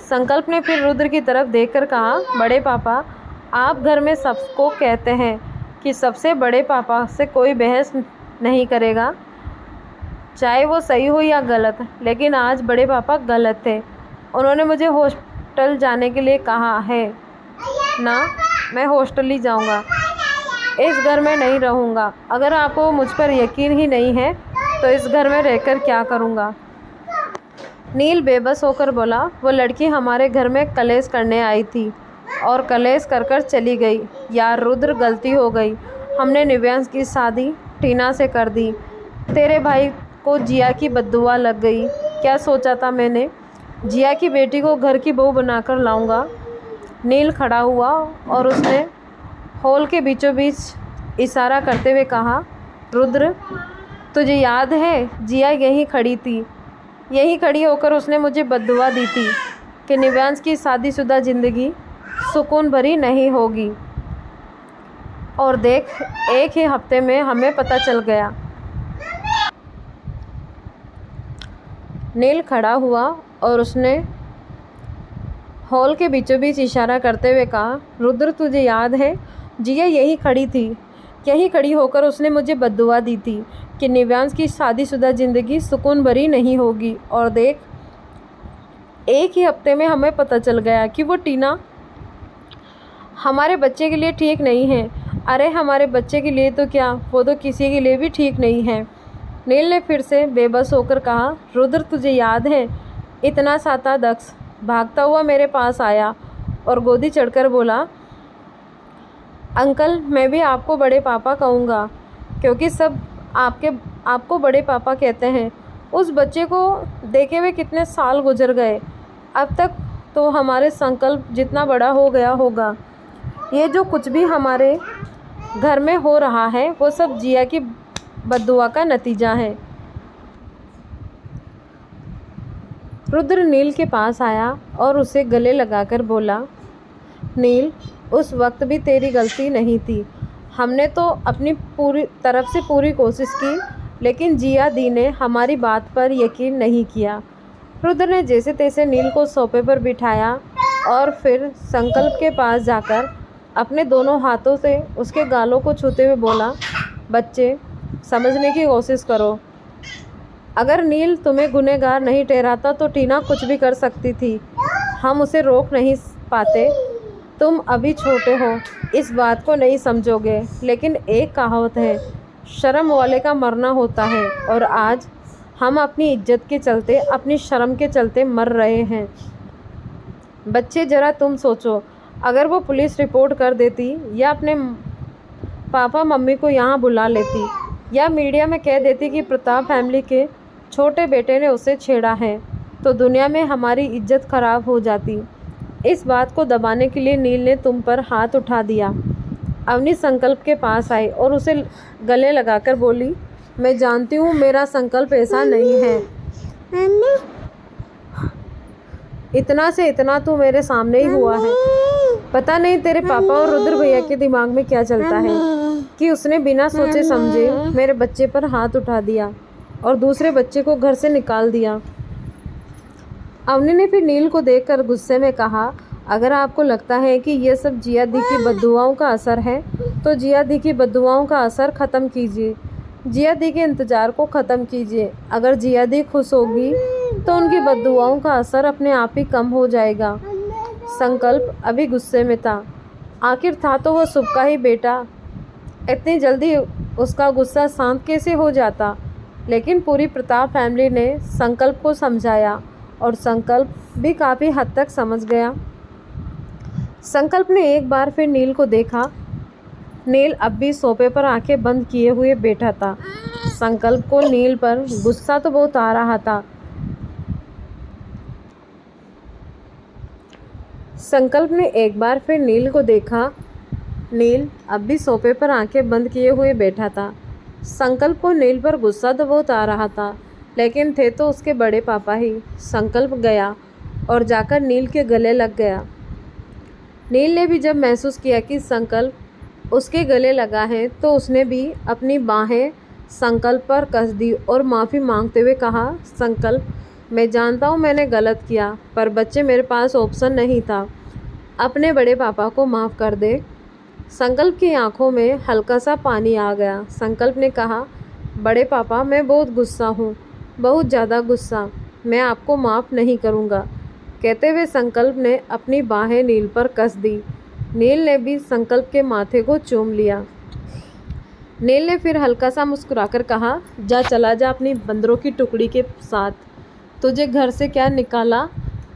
संकल्प ने फिर रुद्र की तरफ देखकर कहा, बड़े पापा, आप घर में सबको कहते हैं कि सबसे बड़े पापा से कोई बहस नहीं करेगा, चाहे वो सही हो या गलत। लेकिन आज बड़े पापा गलत थे। उन्होंने मुझे हॉस्टल जाने के लिए कहा है ना, मैं हॉस्टल ही जाऊंगा, इस घर में नहीं रहूंगा। अगर आपको मुझ पर यकीन ही नहीं है तो इस घर में रहकर क्या करूंगा? नील बेबस होकर बोला, वो लड़की हमारे घर में कलेश करने आई थी और कलेश कर कर चली गई। यार रुद्र, गलती हो गई। हमने निव्यांश की शादी टीना से कर दी। तेरे भाई को जिया की बद्दुआ लग गई। क्या सोचा था मैंने? जिया की बेटी को घर की बहू बनाकर लाऊंगा। नील खड़ा हुआ और उसने हॉल के बीचों बीच इशारा करते हुए कहा, रुद्र, तुझे याद है जिया यहीं खड़ी थी। यहीं खड़ी होकर उसने मुझे बद्दुआ दी थी कि निव्यांश की शादीशुदा ज़िंदगी सुकून भरी नहीं होगी। और देख, एक ही हफ्ते में हमें पता चल गया। नील खड़ा हुआ और उसने हॉल के बीचों बीच इशारा करते हुए कहा, रुद्र, तुझे याद है जिया यहीं खड़ी थी। यहीं खड़ी होकर उसने मुझे बद्दुआ दी थी कि निव्यांश की शादीशुदा ज़िंदगी सुकून भरी नहीं होगी। और देख, एक ही हफ्ते में हमें पता चल गया कि वो टीना हमारे बच्चे के लिए ठीक नहीं है। अरे हमारे बच्चे के लिए तो क्या, वो तो किसी के लिए भी ठीक नहीं है। नील ने फिर से बेबस होकर कहा, रुद्र तुझे याद है, इतना साता दक्ष भागता हुआ मेरे पास आया और गोदी चढ़कर बोला, अंकल मैं भी आपको बड़े पापा कहूँगा क्योंकि सब आपको बड़े पापा कहते हैं। उस बच्चे को देखे हुए कितने साल गुजर गए, अब तक तो हमारे संकल्प जितना बड़ा हो गया होगा। ये जो कुछ भी हमारे घर में हो रहा है वो सब जिया की बद्दुआ का नतीजा है। रुद्र नील के पास आया और उसे गले लगाकर बोला, नील उस वक्त भी तेरी गलती नहीं थी, हमने तो अपनी पूरी तरफ से पूरी कोशिश की, लेकिन जिया दी ने हमारी बात पर यकीन नहीं किया। रुद्र ने जैसे तैसे नील को सोफे पर बिठाया और फिर संकल्प के पास जाकर अपने दोनों हाथों से उसके गालों को छूते हुए बोला, बच्चे समझने की कोशिश करो, अगर नील तुम्हें गुनहगार नहीं ठहराता तो टीना कुछ भी कर सकती थी, हम उसे रोक नहीं पाते। तुम अभी छोटे हो, इस बात को नहीं समझोगे, लेकिन एक कहावत है, शर्म वाले का मरना होता है, और आज हम अपनी इज्जत के चलते, अपनी शर्म के चलते मर रहे हैं। बच्चे ज़रा तुम सोचो, अगर वो पुलिस रिपोर्ट कर देती या अपने पापा मम्मी को यहाँ बुला लेती या मीडिया में कह देती कि प्रताप फैमिली के छोटे बेटे ने उसे छेड़ा है, तो दुनिया में हमारी इज्जत खराब हो जाती। इस बात को दबाने के लिए नील ने तुम पर हाथ उठा दिया। अवनी संकल्प के पास आई और उसे गले लगाकर बोली, मैं जानती हूँ मेरा संकल्प ऐसा नहीं है, इतना से इतना तो मेरे सामने ही हुआ है। पता नहीं तेरे पापा और रुद्र भैया के दिमाग में क्या चलता है कि उसने बिना सोचे समझे मेरे बच्चे पर हाथ उठा दिया और दूसरे बच्चे को घर से निकाल दिया। अवनी ने फिर नील को देखकर गुस्से में कहा, अगर आपको लगता है कि यह सब जिया दी की बद्दुआओं का असर है तो जिया दी की बद्दुआओं का असर ख़त्म कीजिए, जिया दी के इंतज़ार को ख़त्म कीजिए। अगर जिया दी खुश होगी तो उनकी बद्दुआओं का असर अपने आप ही कम हो जाएगा। संकल्प अभी गुस्से में था, आखिर था तो वह सुबह का ही बेटा, इतनी जल्दी उसका गुस्सा शांत कैसे हो जाता। लेकिन पूरी प्रताप फैमिली ने संकल्प को समझाया और संकल्प भी काफ़ी हद तक समझ गया। संकल्प ने एक बार फिर नील को देखा। नील अब भी सोफे पर आंखें बंद किए हुए बैठा था। संकल्प को नील पर गुस्सा तो बहुत आ रहा था। संकल्प ने एक बार फिर नील को देखा। नील अब भी सोफे पर आंखें बंद किए हुए बैठा था। संकल्प को नील पर गुस्सा तो बहुत आ रहा था, लेकिन थे तो उसके बड़े पापा ही। संकल्प गया और जाकर नील के गले लग गया। नील ने भी जब महसूस किया कि संकल्प उसके गले लगा है तो उसने भी अपनी बाहें संकल्प पर कस दी और माफ़ी मांगते हुए कहा, संकल्प मैं जानता हूँ मैंने गलत किया, पर बच्चे मेरे पास ऑप्शन नहीं था, अपने बड़े पापा को माफ़ कर दे। संकल्प की आंखों में हल्का सा पानी आ गया। संकल्प ने कहा, बड़े पापा मैं बहुत गुस्सा हूँ, बहुत ज़्यादा गुस्सा, मैं आपको माफ़ नहीं करूँगा। कहते हुए संकल्प ने अपनी बाहें नील पर कस दी। नील ने भी संकल्प के माथे को चूम लिया। नील ने फिर हल्का सा मुस्कुराकर कहा, जा चला जा अपनी बंदरों की टुकड़ी के साथ, तुझे घर से क्या निकाला।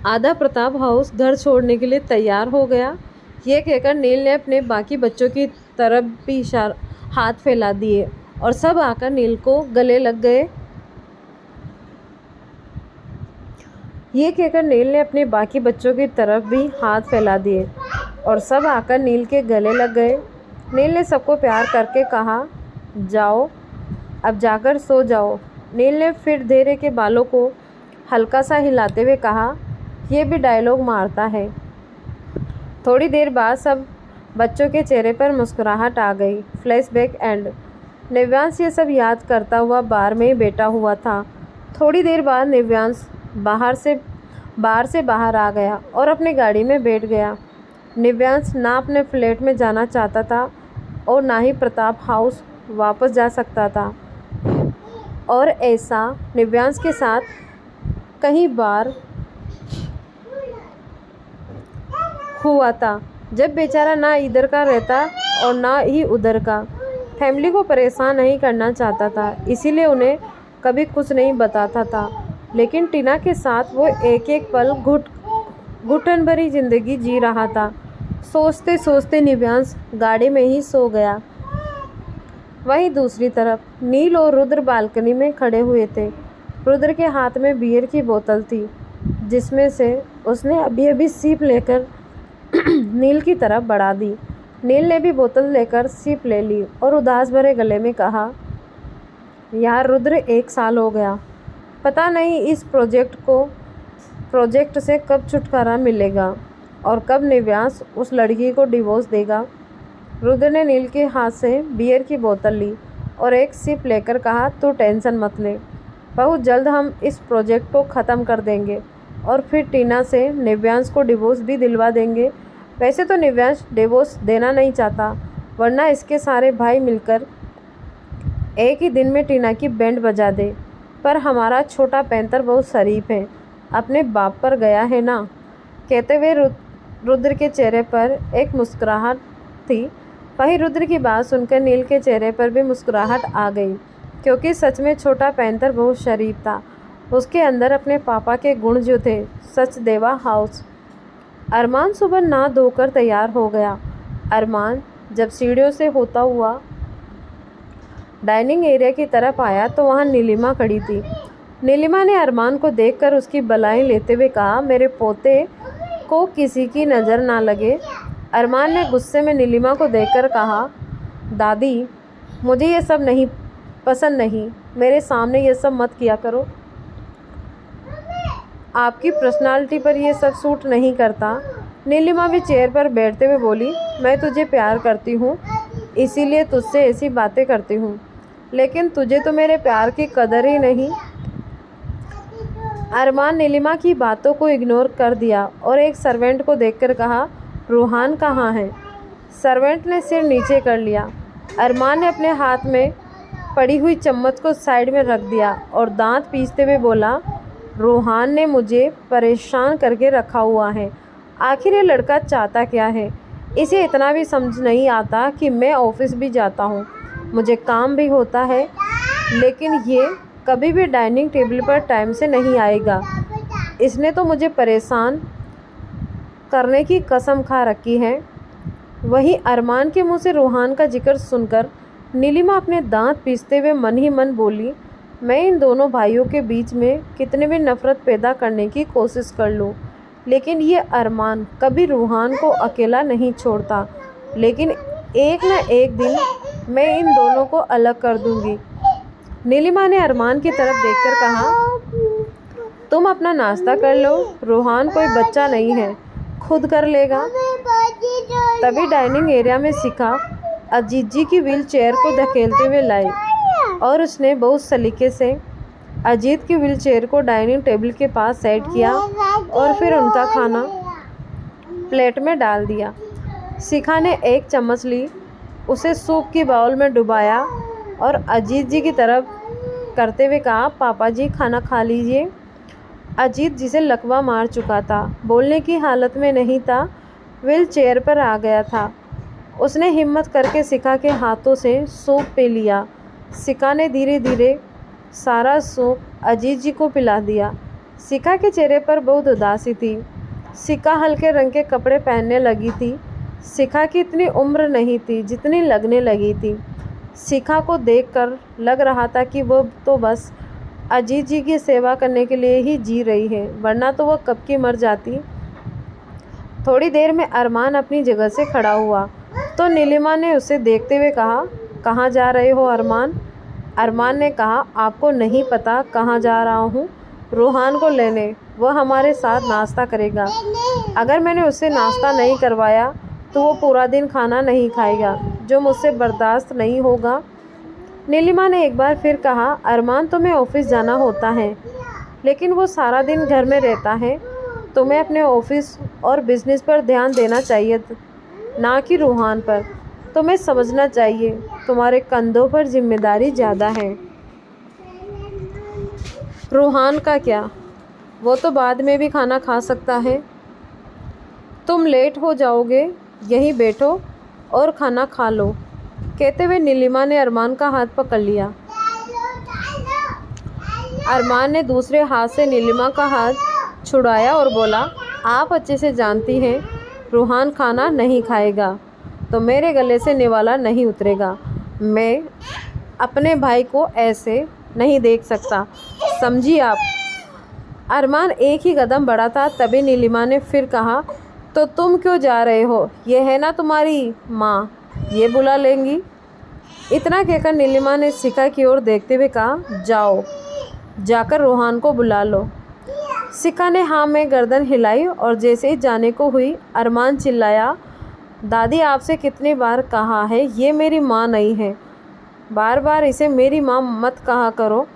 आधा प्रताप हाउस घर छोड़ने के लिए तैयार हो गया। यह कहकर नील ने अपने बाकी बच्चों की तरफ भी हाथ फैला दिए और सब आकर नील को गले लग गए। ये कहकर नील ने अपने बाकी बच्चों की तरफ भी हाथ फैला दिए और सब आकर नील के गले लग गए। नील ने सबको प्यार करके कहा, जाओ अब जाकर सो जाओ। नील ने फिर धीरे के बालों को हल्का सा हिलाते हुए कहा, यह भी डायलॉग मारता है। थोड़ी देर बाद सब बच्चों के चेहरे पर मुस्कुराहट आ गई। Flashback and. निव्यांश ये सब याद करता हुआ बार में ही बैठा हुआ था। थोड़ी देर बाद निव्यांश बाहर से बाहर आ गया और अपनी गाड़ी में बैठ गया। निव्यांश ना अपने फ्लैट में जाना चाहता था और ना ही प्रताप हाउस वापस जा सकता था, और ऐसा निव्यांश के साथ कई बार हुआ था जब बेचारा ना इधर का रहता और ना ही उधर का। फैमिली को परेशान नहीं करना चाहता था, इसीलिए उन्हें कभी कुछ नहीं बताता था। लेकिन टीना के साथ वो एक एक पल घुटन भरी जिंदगी जी रहा था। सोचते सोचते निव्यांश गाड़ी में ही सो गया। वहीं दूसरी तरफ नील और रुद्र बालकनी में खड़े हुए थे। रुद्र के हाथ में बियर की बोतल थी, जिसमें से उसने अभी अभी सीप लेकर नील की तरफ बढ़ा दी। नील ने भी बोतल लेकर सीप ले ली और उदास भरे गले में कहा, यार रुद्र, 1 साल हो गया, पता नहीं इस प्रोजेक्ट से कब छुटकारा मिलेगा और कब निव्यांश उस लड़की को डिवोर्स देगा। रुद्र ने नील के हाथ से बियर की बोतल ली और एक सिप लेकर कहा, तू टेंशन मत ले, बहुत जल्द हम इस प्रोजेक्ट को ख़त्म कर देंगे और फिर टीना से निव्यांश को डिवोर्स भी दिलवा देंगे। वैसे तो निव्यांश डिवोर्स देना नहीं चाहता, वरना इसके सारे भाई मिलकर एक ही दिन में टीना की बैंड बजा दे, पर हमारा छोटा पैंतर बहुत शरीफ है, अपने बाप पर गया है ना। कहते हुए रुद्र के चेहरे पर एक मुस्कुराहट थी। वहीं रुद्र की बात सुनकर नील के चेहरे पर भी मुस्कुराहट आ गई, क्योंकि सच में छोटा पैंतर बहुत शरीफ था। उसके अंदर अपने पापा के गुण जो थे, सचदेवा हाउस। अरमान सुबह नहा धोकर तैयार हो गया। अरमान जब सीढ़ियों से होता हुआ डाइनिंग एरिया की तरफ आया तो वहाँ नीलिमा खड़ी थी। नीलिमा ने अरमान को देखकर उसकी बलाएं लेते हुए कहा, मेरे पोते को किसी की नज़र ना लगे। अरमान ने गुस्से में नीलिमा को देखकर कहा, दादी, मुझे ये सब नहीं पसंद नहीं, मेरे सामने ये सब मत किया करो, आपकी पर्सनालिटी पर ये सब सूट नहीं करता। नीलिमा भी चेयर पर बैठते हुए बोली, मैं तुझे प्यार करती हूँ, इसीलिए तुझसे ऐसी बातें करती हूँ, लेकिन तुझे तो मेरे प्यार की कदर ही नहीं। अरमान नीलिमा की बातों को इग्नोर कर दिया और एक सर्वेंट को देखकर कहा, रूहान कहाँ है। सर्वेंट ने सिर नीचे कर लिया। अरमान ने अपने हाथ में पड़ी हुई चम्मच को साइड में रख दिया और दांत पीसते हुए बोला, रूहान ने मुझे परेशान करके रखा हुआ है, आखिर ये लड़का चाहता क्या है। इसे इतना भी समझ नहीं आता कि मैं ऑफिस भी जाता हूँ, मुझे काम भी होता है, लेकिन ये कभी भी डाइनिंग टेबल पर टाइम से नहीं आएगा। इसने तो मुझे परेशान करने की कसम खा रखी है। वहीं अरमान के मुंह से रूहान का जिक्र सुनकर नीलिमा अपने दांत पीसते हुए मन ही मन बोली, मैं इन दोनों भाइयों के बीच में कितने भी नफ़रत पैदा करने की कोशिश कर लूँ, लेकिन ये अरमान कभी रूहान को अकेला नहीं छोड़ता। लेकिन एक न एक दिन मैं इन दोनों को अलग कर दूँगी। नीलिमा ने अरमान की तरफ देखकर कहा, तुम अपना नाश्ता कर लो, रूहान कोई बच्चा नहीं है, खुद कर लेगा। तभी डाइनिंग एरिया में शिखा अजीत जी की व्हील चेयर को धकेलते हुए लाई और उसने बहुत सलीके से अजीत की व्हील चेयर को डाइनिंग टेबल के पास सेट किया और फिर उनका खाना प्लेट में डाल दिया। शिखा ने एक चम्मच ली, उसे सूप की बाउल में डुबाया और अजीत जी की तरफ करते हुए कहा, पापा जी खाना खा लीजिए। अजीत जिसे लकवा मार चुका था, बोलने की हालत में नहीं था, व्हील चेयर पर आ गया था। उसने हिम्मत करके शिखा के हाथों से सूप पी लिया। शिखा ने धीरे धीरे सारा सूप अजीत जी को पिला दिया। शिखा के चेहरे पर बहुत उदासी थी। शिखा हल्के रंग के कपड़े पहनने लगी थी। शिखा की इतनी उम्र नहीं थी जितनी लगने लगी थी। शिखा को देखकर लग रहा था कि वह तो बस अजीत जी की सेवा करने के लिए ही जी रही है, वरना तो वह कब की मर जाती। थोड़ी देर में अरमान अपनी जगह से खड़ा हुआ तो नीलिमा ने उसे देखते हुए कहा, कहाँ जा रहे हो अरमान। अरमान ने कहा, आपको नहीं पता कहाँ जा रहा हूँ, रूहान को लेने, वह हमारे साथ नाश्ता करेगा। अगर मैंने उससे नाश्ता नहीं करवाया तो वो पूरा दिन खाना नहीं खाएगा, जो मुझसे बर्दाश्त नहीं होगा। नीलिमा ने एक बार फिर कहा, अरमान तुम्हें ऑफिस जाना होता है, लेकिन वो सारा दिन घर में रहता है, तुम्हें अपने ऑफिस और बिजनेस पर ध्यान देना चाहिए, ना कि रूहान पर। तुम्हें समझना चाहिए तुम्हारे कंधों पर जिम्मेदारी ज़्यादा है। रूहान का क्या, वो तो बाद में भी खाना खा सकता है। तुम लेट हो जाओगे, यहीं बैठो और खाना खा लो। कहते हुए नीलिमा ने अरमान का हाथ पकड़ लिया। अरमान ने दूसरे हाथ से नीलिमा का हाथ छुड़ाया और बोला, आप अच्छे से जानती हैं रूहान खाना नहीं खाएगा तो मेरे गले से निवाला नहीं उतरेगा। मैं अपने भाई को ऐसे नहीं देख सकता, समझी आप। अरमान एक ही कदम बढ़ा था, तभी नीलिमा ने फिर कहा, तो तुम क्यों जा रहे हो? ये है ना तुम्हारी माँ, ये बुला लेंगी। इतना कहकर नीलिमा ने शिखा की ओर देखते हुए कहा, जाओ जाकर रूहान को बुला लो। शिखा ने हाँ में गर्दन हिलाई और जैसे ही जाने को हुई अरमान चिल्लाया, दादी आपसे कितनी बार कहा है ये मेरी माँ नहीं है, बार बार इसे मेरी माँ मत कहा करो,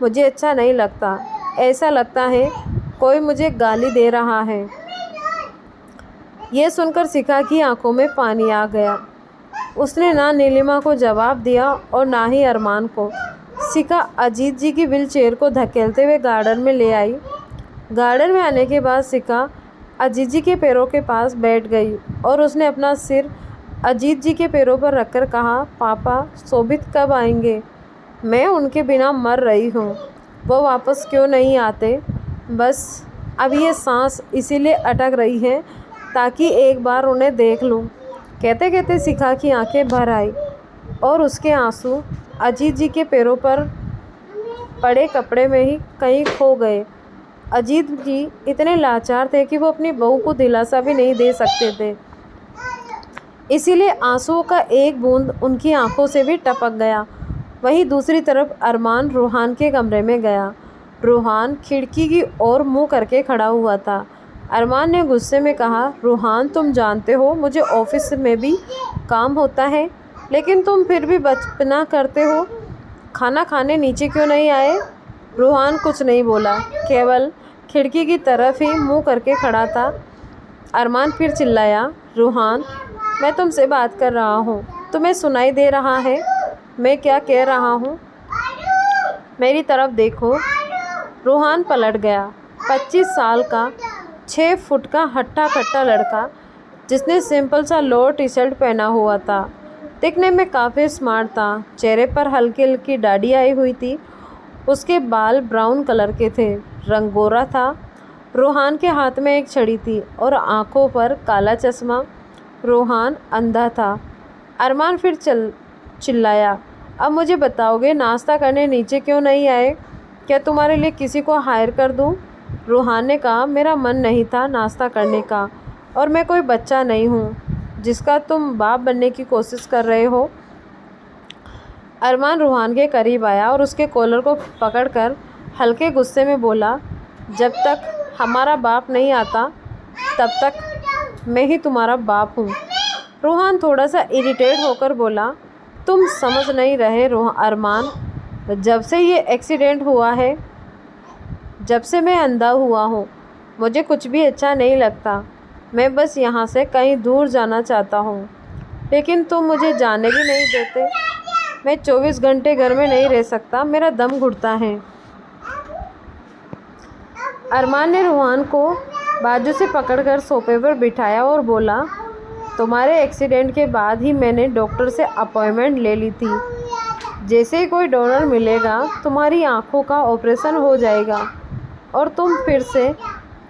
मुझे अच्छा नहीं लगता, ऐसा लगता है कोई मुझे गाली दे रहा है। यह सुनकर शिखा की आंखों में पानी आ गया। उसने ना नीलिमा को जवाब दिया और ना ही अरमान को। शिखा अजीत जी की व्हील चेयर को धकेलते हुए गार्डन में ले आई। गार्डन में आने के बाद शिखा अजीत जी के पैरों के पास बैठ गई और उसने अपना सिर अजीत जी के पैरों पर रखकर कहा, पापा शोभित कब आएंगे? मैं उनके बिना मर रही हूँ, वो वापस क्यों नहीं आते? बस अब ये सांस इसीलिए अटक रही है ताकि एक बार उन्हें देख लूँ। कहते कहते शिखा की आंखें भर आई और उसके आंसू अजीत जी के पैरों पर पड़े कपड़े में ही कहीं खो गए। अजीत जी इतने लाचार थे कि वो अपनी बहू को दिलासा भी नहीं दे सकते थे, इसीलिए आंसुओं का एक बूंद उनकी आंखों से भी टपक गया। वहीं दूसरी तरफ अरमान रूहान के कमरे में गया। रूहान खिड़की की ओर मुंह करके खड़ा हुआ था। अरमान ने गुस्से में कहा, रूहान तुम जानते हो मुझे ऑफिस में भी काम होता है, लेकिन तुम फिर भी बचपना करते हो, खाना खाने नीचे क्यों नहीं आए? रूहान कुछ नहीं बोला, केवल खिड़की की तरफ ही मुंह करके खड़ा था। अरमान फिर चिल्लाया, रूहान मैं तुमसे बात कर रहा हूँ, तुम्हें सुनाई दे रहा है मैं क्या कह रहा हूँ? मेरी तरफ देखो। रूहान पलट गया। 25 साल का 6 फुट का हट्टा कट्टा लड़का जिसने सिंपल सा लोअर टी शर्ट पहना हुआ था, दिखने में काफ़ी स्मार्ट था। चेहरे पर हल्की हल्की दाढ़ी आई हुई थी, उसके बाल ब्राउन कलर के थे, रंग गोरा था। रूहान के हाथ में एक छड़ी थी और आंखों पर काला चश्मा। रूहान अंधा था। अरमान फिर चिल्लाया, अब मुझे बताओगे नाश्ता करने नीचे क्यों नहीं आए? क्या तुम्हारे लिए किसी को हायर कर दूं? रूहान ने कहा, मेरा मन नहीं था नाश्ता करने का और मैं कोई बच्चा नहीं हूँ जिसका तुम बाप बनने की कोशिश कर रहे हो। अरमान रूहान के करीब आया और उसके कॉलर को पकड़कर हल्के गुस्से में बोला, जब तक हमारा बाप नहीं आता तब तक मैं ही तुम्हारा बाप हूँ। रूहान थोड़ा सा इरिटेट होकर बोला, तुम समझ नहीं रहे अरमान, जब से ये एक्सीडेंट हुआ है, जब से मैं अंधा हुआ हूँ, मुझे कुछ भी अच्छा नहीं लगता। मैं बस यहाँ से कहीं दूर जाना चाहता हूँ, लेकिन तुम मुझे जाने भी नहीं देते। मैं 24 घंटे घर में नहीं रह सकता, मेरा दम घुटता है। अरमान ने रूहान को बाजू से पकड़कर सोफे पर बिठाया और बोला, तुम्हारे एक्सीडेंट के बाद ही मैंने डॉक्टर से अपॉइंटमेंट ले ली थी। जैसे ही कोई डोनर मिलेगा तुम्हारी आंखों का ऑपरेशन हो जाएगा और तुम फिर से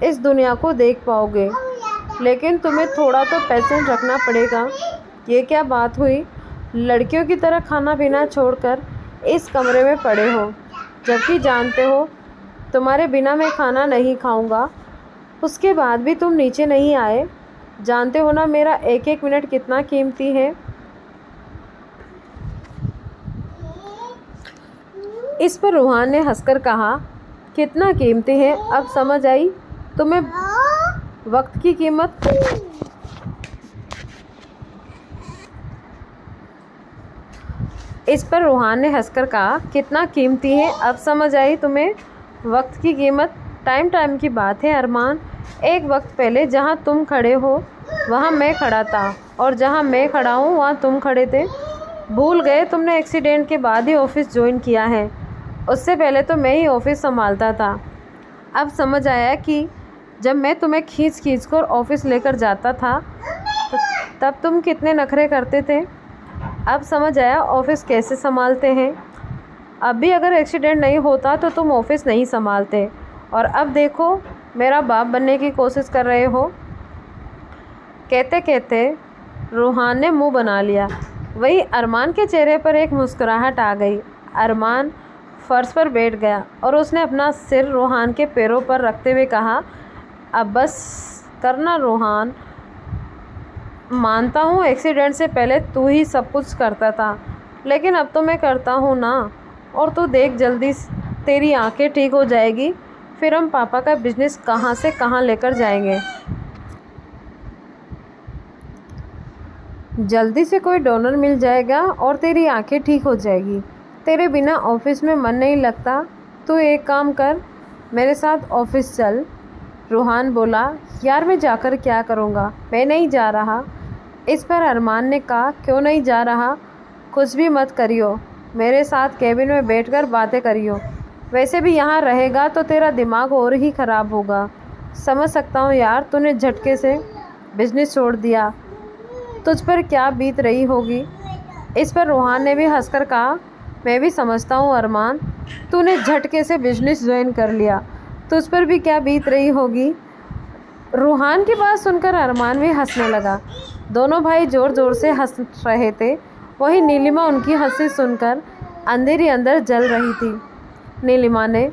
इस दुनिया को देख पाओगे, लेकिन तुम्हें थोड़ा तो पेशेंस रखना पड़ेगा। ये क्या बात हुई, लड़कियों की तरह खाना पीना छोड़कर इस कमरे में पड़े हो, जबकि जानते हो तुम्हारे बिना मैं खाना नहीं खाऊंगा। उसके बाद भी तुम नीचे नहीं आए। जानते हो ना मेरा एक एक मिनट कितना कीमती है। इस पर रूहान ने हंसकर कहा, कितना कीमती है, अब समझ आई तुम्हें वक्त की कीमत। इस पर रूहान ने हंसकर कहा, कितना कीमती है, अब समझ आई तुम्हें वक्त की कीमत। टाइम की बात है अरमान, एक वक्त पहले जहाँ तुम खड़े हो वहाँ मैं खड़ा था और जहाँ मैं खड़ा हूँ वहाँ तुम खड़े थे। भूल गए तुमने एक्सीडेंट के बाद ही ऑफिस ज्वाइन किया है, उससे पहले तो मैं ही ऑफिस संभालता था। अब समझ आया कि जब मैं तुम्हें खींच कर ऑफिस लेकर जाता था तब तुम कितने नखरे करते थे, अब समझ आया ऑफ़िस कैसे संभालते हैं। अब भी अगर एक्सीडेंट नहीं होता तो तुम ऑफ़िस नहीं संभालते, और अब देखो मेरा बाप बनने की कोशिश कर रहे हो। कहते कहते रूहान ने मुंह बना लिया। वही अरमान के चेहरे पर एक मुस्कुराहट आ गई। अरमान फर्श पर बैठ गया और उसने अपना सिर रूहान के पैरों पर रखते हुए कहा, अब बस करना रूहान, मानता हूँ एक्सीडेंट से पहले तू ही सब कुछ करता था, लेकिन अब तो मैं करता हूँ ना। और तू देख, जल्दी तेरी आंखें ठीक हो जाएगी, फिर हम पापा का बिजनेस कहाँ से कहाँ लेकर जाएंगे। जल्दी से कोई डोनर मिल जाएगा और तेरी आंखें ठीक हो जाएगी। तेरे बिना ऑफिस में मन नहीं लगता। तू एक काम कर, मेरे साथ ऑफिस चल। रूहान बोला, यार मैं जाकर क्या करूँगा, मैं नहीं जा रहा। इस पर अरमान ने कहा, क्यों नहीं जा रहा? कुछ भी मत करियो, मेरे साथ कैबिन में बैठकर बातें करियो। वैसे भी यहाँ रहेगा तो तेरा दिमाग और ही ख़राब होगा। समझ सकता हूँ यार, तूने झटके से बिजनेस छोड़ दिया, तुझ पर क्या बीत रही होगी। इस पर रूहान ने भी हंसकर कहा, मैं भी समझता हूँ अरमान, तूने झटके से बिजनेस ज्वाइन कर लिया, तुझ पर भी क्या बीत रही होगी। रूहान की बात सुनकर अरमान भी हंसने लगा। दोनों भाई ज़ोर ज़ोर से हंस रहे थे। वहीं नीलिमा उनकी हंसी सुनकर अंदर ही अंदर जल रही थी। नीलिमा ने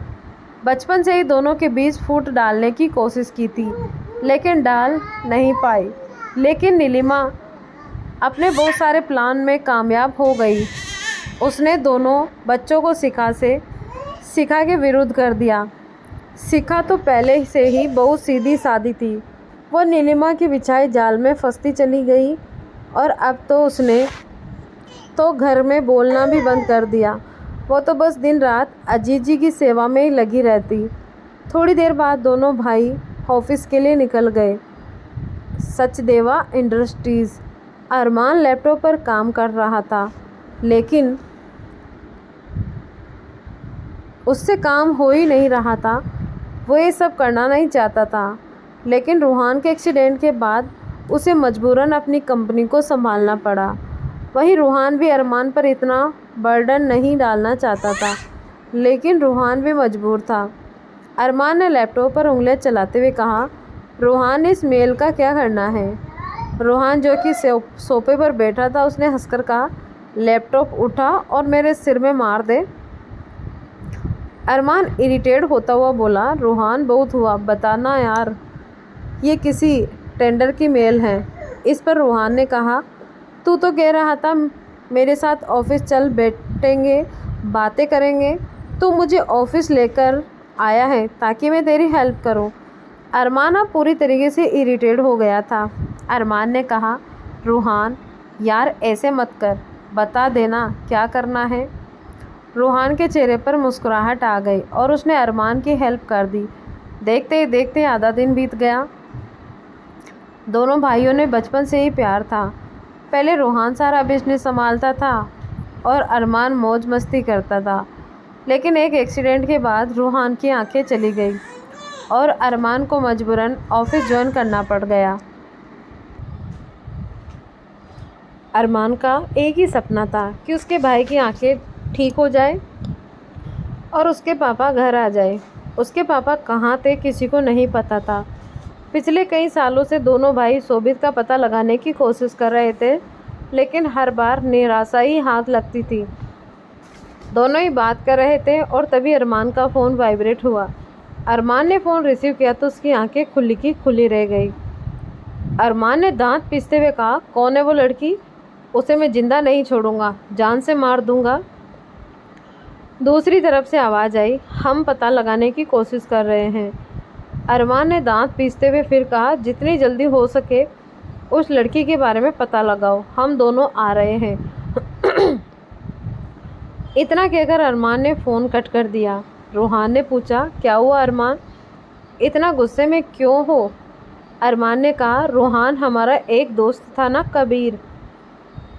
बचपन से ही दोनों के बीच फूट डालने की कोशिश की थी, लेकिन डाल नहीं पाई। लेकिन नीलिमा अपने बहुत सारे प्लान में कामयाब हो गई। उसने दोनों बच्चों को शिखा के विरुद्ध कर दिया। शिखा तो पहले से ही बहुत सीधी सादी थी। वो नीलिमा की बिछाई जाल में फंसती चली गई, और अब तो उसने तो घर में बोलना भी बंद कर दिया। वो तो बस दिन रात अजीत जी की सेवा में ही लगी रहती। थोड़ी देर बाद दोनों भाई ऑफिस के लिए निकल गए। सचदेवा इंडस्ट्रीज़। अरमान लैपटॉप पर काम कर रहा था, लेकिन उससे काम हो ही नहीं रहा था। वो ये सब करना नहीं चाहता था, लेकिन रूहान के एक्सीडेंट के बाद उसे मजबूरन अपनी कंपनी को संभालना पड़ा। वहीं रूहान भी अरमान पर इतना बर्डन नहीं डालना चाहता था, लेकिन रूहान भी मजबूर था। अरमान ने लैपटॉप पर उंगलियां चलाते हुए कहा, रूहान, इस मेल का क्या करना है? रूहान जो कि सोफे पर बैठा था, उसने हंसकर कहा, लैपटॉप उठा और मेरे सिर में मार दे। अरमान इरिटेट होता हुआ बोला, रूहान बहुत हुआ, बताना यार, ये किसी टेंडर की मेल है। इस पर रूहान ने कहा, तू तो कह रहा था मेरे साथ ऑफिस चल, बैठेंगे, बातें करेंगे। तू मुझे ऑफिस लेकर आया है ताकि मैं तेरी हेल्प करूं। अरमान अब पूरी तरीके से इरिटेट हो गया था। अरमान ने कहा, रूहान यार ऐसे मत कर, बता देना क्या करना है। रूहान के चेहरे पर मुस्कुराहट आ गई और उसने अरमान की हेल्प कर दी। देखते ही देखते आधा दिन बीत गया। दोनों भाइयों ने बचपन से ही प्यार था। पहले रूहान सारा बिजनेस संभालता था और अरमान मौज मस्ती करता था, लेकिन एक एक्सीडेंट के बाद रूहान की आंखें चली गई और अरमान को मजबूरन ऑफिस ज्वाइन करना पड़ गया। अरमान का एक ही सपना था कि उसके भाई की आंखें ठीक हो जाए और उसके पापा घर आ जाए। उसके पापा कहाँ थे किसी को नहीं पता था। पिछले कई सालों से दोनों भाई शोभित का पता लगाने की कोशिश कर रहे थे, लेकिन हर बार निराशा ही हाथ लगती थी। दोनों ही बात कर रहे थे और तभी अरमान का फ़ोन वाइब्रेट हुआ। अरमान ने फ़ोन रिसीव किया तो उसकी आंखें खुली की खुली रह गई। अरमान ने दांत पीसते हुए कहा, कौन है वो लड़की? उसे मैं जिंदा नहीं छोड़ूंगा, जान से मार दूंगा। दूसरी तरफ से आवाज़ आई, हम पता लगाने की कोशिश कर रहे हैं। अरमान ने दांत पीसते हुए फिर कहा, जितनी जल्दी हो सके उस लड़की के बारे में पता लगाओ, हम दोनों आ रहे हैं। इतना कहकर अरमान ने फ़ोन कट कर दिया। रूहान ने पूछा, क्या हुआ अरमान, इतना गुस्से में क्यों हो? अरमान ने कहा, रूहान हमारा एक दोस्त था ना, कबीर।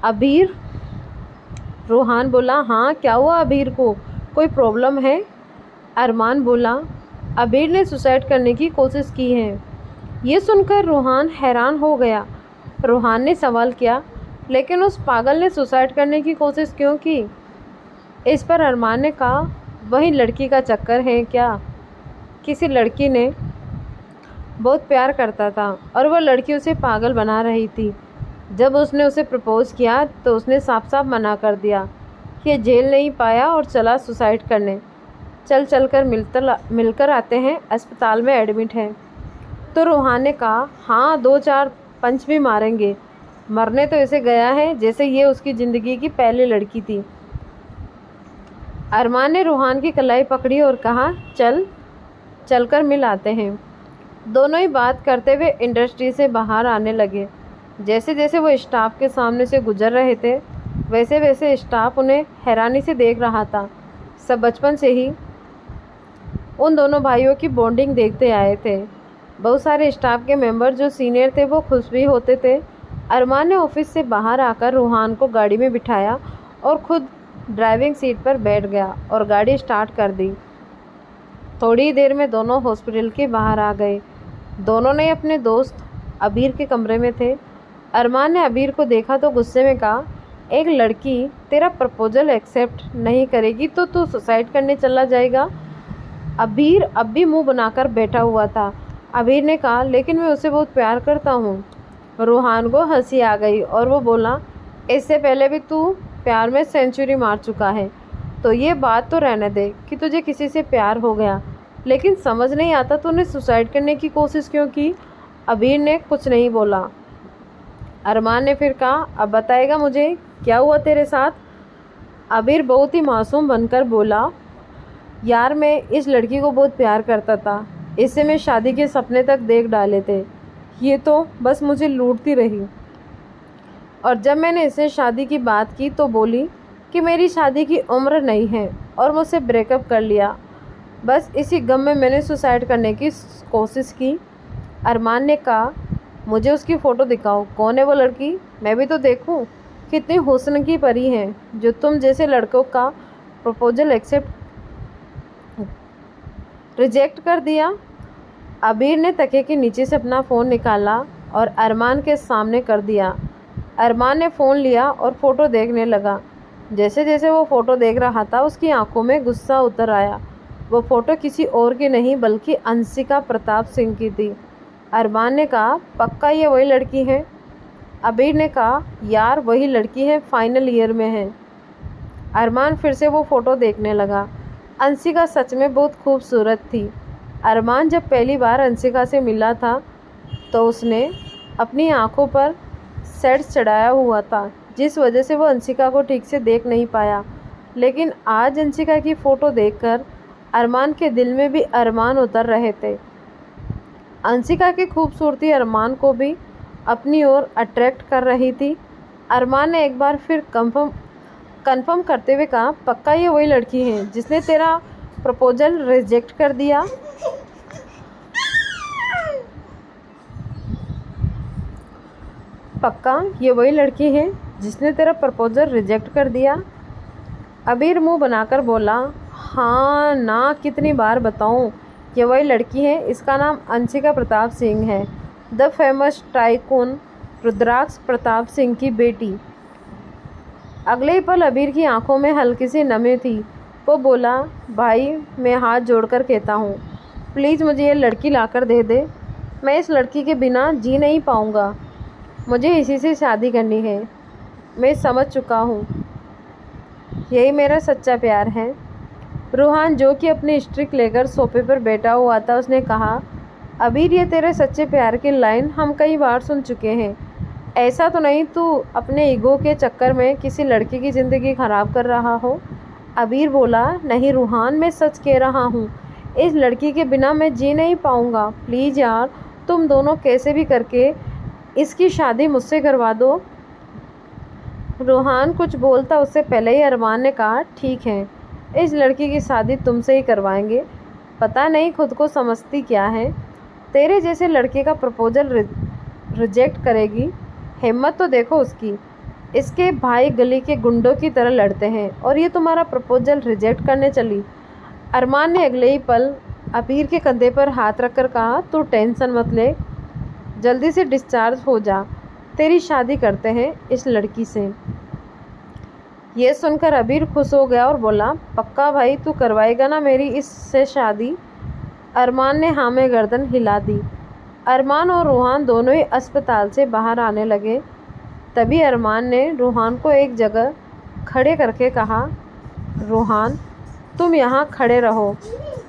अबीर? रूहान बोला, हाँ क्या हुआ अबीर को, कोई प्रॉब्लम है? अरमान बोला, अबीर ने सुसाइड करने की कोशिश की है। ये सुनकर रूहान हैरान हो गया। रूहान ने सवाल किया। लेकिन उस पागल ने सुसाइड करने की कोशिश क्यों की? इस पर अरमान ने कहा, वही लड़की का चक्कर है क्या? किसी लड़की ने बहुत प्यार करता था और वह लड़की उसे पागल बना रही थी। जब उसने उसे प्रपोज़ किया तो उसने साफ साफ मना कर दिया। ये झेल नहीं पाया और चला सुसाइड करने। चल कर मिलकर आते हैं, अस्पताल में एडमिट है। तो रूहान ने कहा, हाँ 2-4 पंच भी मारेंगे। मरने तो ऐसे गया है जैसे ये उसकी ज़िंदगी की पहली लड़की थी। अरमान ने रूहान की कलाई पकड़ी और कहा, चल कर मिल आते हैं। दोनों ही बात करते हुए इंडस्ट्री से बाहर आने लगे। जैसे जैसे वो स्टाफ के सामने से गुजर रहे थे वैसे वैसे स्टाफ उन्हें हैरानी से देख रहा था। सब बचपन से ही उन दोनों भाइयों की बॉन्डिंग देखते आए थे। बहुत सारे स्टाफ के मेंबर जो सीनियर थे वो खुश भी होते थे। अरमान ने ऑफिस से बाहर आकर रूहान को गाड़ी में बिठाया और खुद ड्राइविंग सीट पर बैठ गया और गाड़ी स्टार्ट कर दी। थोड़ी देर में दोनों हॉस्पिटल के बाहर आ गए। दोनों ने अपने दोस्त अबीर के कमरे में थे। अरमान ने अबीर को देखा तो गुस्से में कहा, एक लड़की तेरा प्रपोजल एक्सेप्ट नहीं करेगी तो तू सुसाइड करने चला जाएगा? अबीर अब भी मुंह बनाकर बैठा हुआ था। अबीर ने कहा, लेकिन मैं उसे बहुत प्यार करता हूँ। रूहान को हंसी आ गई और वो बोला, इससे पहले भी तू प्यार में सेंचुरी मार चुका है, तो ये बात तो रहने दे कि तुझे किसी से प्यार हो गया, लेकिन समझ नहीं आता तूने सुसाइड करने की कोशिश क्यों की? अबीर ने कुछ नहीं बोला। अरमान ने फिर कहा, अब बताएगा मुझे क्या हुआ तेरे साथ? अबीर बहुत ही मासूम बनकर बोला, यार मैं इस लड़की को बहुत प्यार करता था। इससे मैं शादी के सपने तक देख डाले थे। ये तो बस मुझे लूटती रही और जब मैंने इससे शादी की बात की तो बोली कि मेरी शादी की उम्र नहीं है और मुझसे ब्रेकअप कर लिया। बस इसी गम में मैंने सुसाइड करने की कोशिश की। अरमान ने कहा, मुझे उसकी फ़ोटो दिखाओ, कौन है वो लड़की, मैं भी तो देखूं। कितनी हुस्न की परी है जो तुम जैसे लड़कों का प्रपोजल रिजेक्ट कर दिया। अबीर ने तकिए के नीचे से अपना फ़ोन निकाला और अरमान के सामने कर दिया। अरमान ने फ़ोन लिया और फ़ोटो देखने लगा। जैसे जैसे वो फ़ोटो देख रहा था उसकी आंखों में गुस्सा उतर आया। वो फ़ोटो किसी और की नहीं बल्कि अंशिका प्रताप सिंह की थी। अरमान ने कहा, पक्का ये वही लड़की है? अबीर ने कहा, यार वही लड़की है, फाइनल ईयर में है। अरमान फिर से वो फ़ोटो देखने लगा। अंशिका सच में बहुत खूबसूरत थी। अरमान जब पहली बार अंशिका से मिला था तो उसने अपनी आंखों पर सेट्स चढ़ाया हुआ था, जिस वजह से वो अंशिका को ठीक से देख नहीं पाया। लेकिन आज अंशिका की फ़ोटो देखकर अरमान के दिल में भी अरमान उतर रहे थे। अंशिका की खूबसूरती अरमान को भी अपनी ओर अट्रैक्ट कर रही थी। अरमान ने एक बार फिर कंफर्म करते हुए कहा, पक्का ये वही लड़की है जिसने तेरा प्रपोजल रिजेक्ट कर दिया? पक्का ये वही लड़की है जिसने तेरा प्रपोजल रिजेक्ट कर दिया? अबीर मुंह बनाकर बोला, हाँ ना, कितनी बार बताऊं, ये वही लड़की है। इसका नाम अंशिका प्रताप सिंह है, द फेमस टाइकून रुद्राक्ष प्रताप सिंह की बेटी। अगले ही पल अबीर की आंखों में हल्की सी नमी थी। वो बोला, भाई मैं हाथ जोड़कर कहता हूँ, प्लीज़ मुझे ये लड़की लाकर दे दे। मैं इस लड़की के बिना जी नहीं पाऊँगा। मुझे इसी से शादी करनी है। मैं समझ चुका हूँ, यही मेरा सच्चा प्यार है। रूहान जो कि अपनी स्ट्रिक लेकर सोफे पर बैठा हुआ था, उसने कहा, अबीर ये तेरे सच्चे प्यार की लाइन हम कई बार सुन चुके हैं। ऐसा तो नहीं तू अपने ईगो के चक्कर में किसी लड़की की ज़िंदगी ख़राब कर रहा हो? अबीर बोला, नहीं रूहान, मैं सच कह रहा हूँ। इस लड़की के बिना मैं जी नहीं पाऊँगा। प्लीज़ यार, तुम दोनों कैसे भी करके इसकी शादी मुझसे करवा दो। रूहान कुछ बोलता उससे पहले ही अरमान ने कहा, ठीक है, इस लड़की की शादी तुमसे ही करवाएंगे। पता नहीं खुद को समझती क्या है, तेरे जैसे लड़के का प्रपोजल रिजेक्ट करेगी। हिम्मत तो देखो उसकी। इसके भाई गली के गुंडों की तरह लड़ते हैं और ये तुम्हारा प्रपोजल रिजेक्ट करने चली। अरमान ने अगले ही पल अबीर के कंधे पर हाथ रखकर कहा, तू टेंशन मत ले, जल्दी से डिस्चार्ज हो जा। तेरी शादी करते हैं इस लड़की से। ये सुनकर अबीर खुश हो गया और बोला, पक्का भाई, तू करवाएगा ना मेरी इससे शादी? अरमान ने हाँ में गर्दन हिला दी। अरमान और रूहान दोनों ही अस्पताल से बाहर आने लगे। तभी अरमान ने रूहान को एक जगह खड़े करके कहा, रूहान, तुम यहाँ खड़े रहो,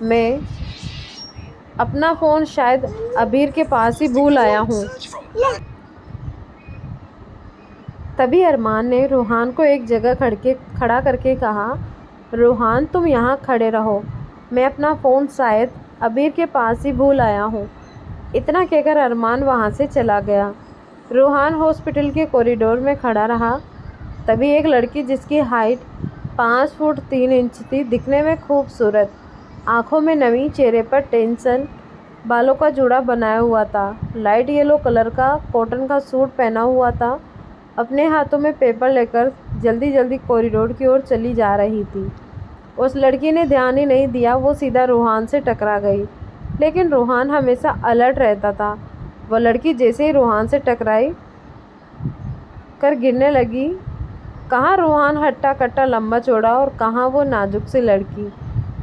मैं अपना फ़ोन शायद अबीर के पास ही भूल आया हूँ। तभी अरमान ने रूहान को एक जगह खड़ा करके कहा, रूहान, तुम यहाँ खड़े रहो, मैं अपना फ़ोन शायद अबीर के पास ही भूल आया हूँ। इतना कहकर अरमान वहाँ से चला गया। रूहान हॉस्पिटल के कॉरिडोर में खड़ा रहा। तभी एक लड़की जिसकी हाइट 5 फुट 3 इंच थी, दिखने में खूबसूरत, आँखों में नमी, चेहरे पर टेंशन, बालों का जूड़ा बनाया हुआ था, लाइट येलो कलर का कॉटन का सूट पहना हुआ था, अपने हाथों में पेपर लेकर जल्दी जल्दी कॉरिडोर की ओर चली जा रही थी। उस लड़की ने ध्यान ही नहीं दिया, वो सीधा रूहान से टकरा गई। लेकिन रूहान हमेशा अलर्ट रहता था। वह लड़की जैसे ही रूहान से टकराई कर गिरने लगी। कहाँ रूहान हट्टा कट्टा लंबा चौड़ा और कहाँ वो नाजुक सी लड़की,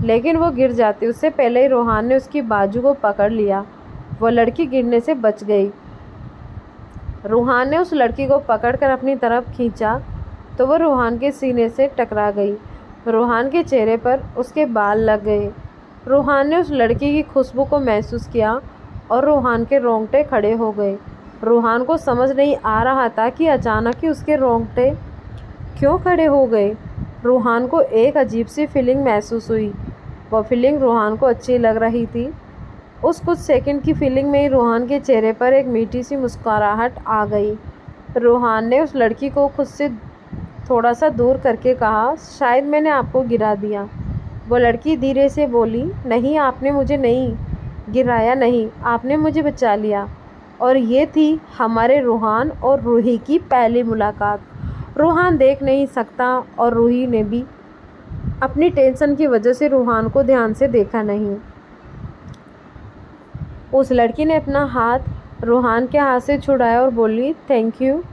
लेकिन वो गिर जाती उससे पहले ही रूहान ने उसकी बाजू को पकड़ लिया। वह लड़की गिरने से बच गई। रूहान ने उस लड़की को पकड़कर अपनी तरफ खींचा तो वह रूहान के सीने से टकरा गई। रूहान के चेहरे पर उसके बाल लग गए। रूहान ने उस लड़की की खुशबू को महसूस किया और रूहान के रोंगटे खड़े हो गए। रूहान को समझ नहीं आ रहा था कि अचानक ही उसके रोंगटे क्यों खड़े हो गए। रूहान को एक अजीब सी फीलिंग महसूस हुई। वह फीलिंग रूहान को अच्छी लग रही थी। उस कुछ सेकंड की फीलिंग में ही रूहान के चेहरे पर एक मीठी सी मुस्कुराहट आ गई। रूहान ने उस लड़की को खुद से थोड़ा सा दूर करके कहा, शायद मैंने आपको गिरा दिया। वो लड़की धीरे से बोली, नहीं, आपने मुझे नहीं गिराया, नहीं, आपने मुझे बचा लिया। और ये थी हमारे रूहान और रूही की पहली मुलाकात। रूहान देख नहीं सकता और रूही ने भी अपनी टेंशन की वजह से रूहान को ध्यान से देखा नहीं। उस लड़की ने अपना हाथ रूहान के हाथ से छुड़ाया और बोली, थैंक यू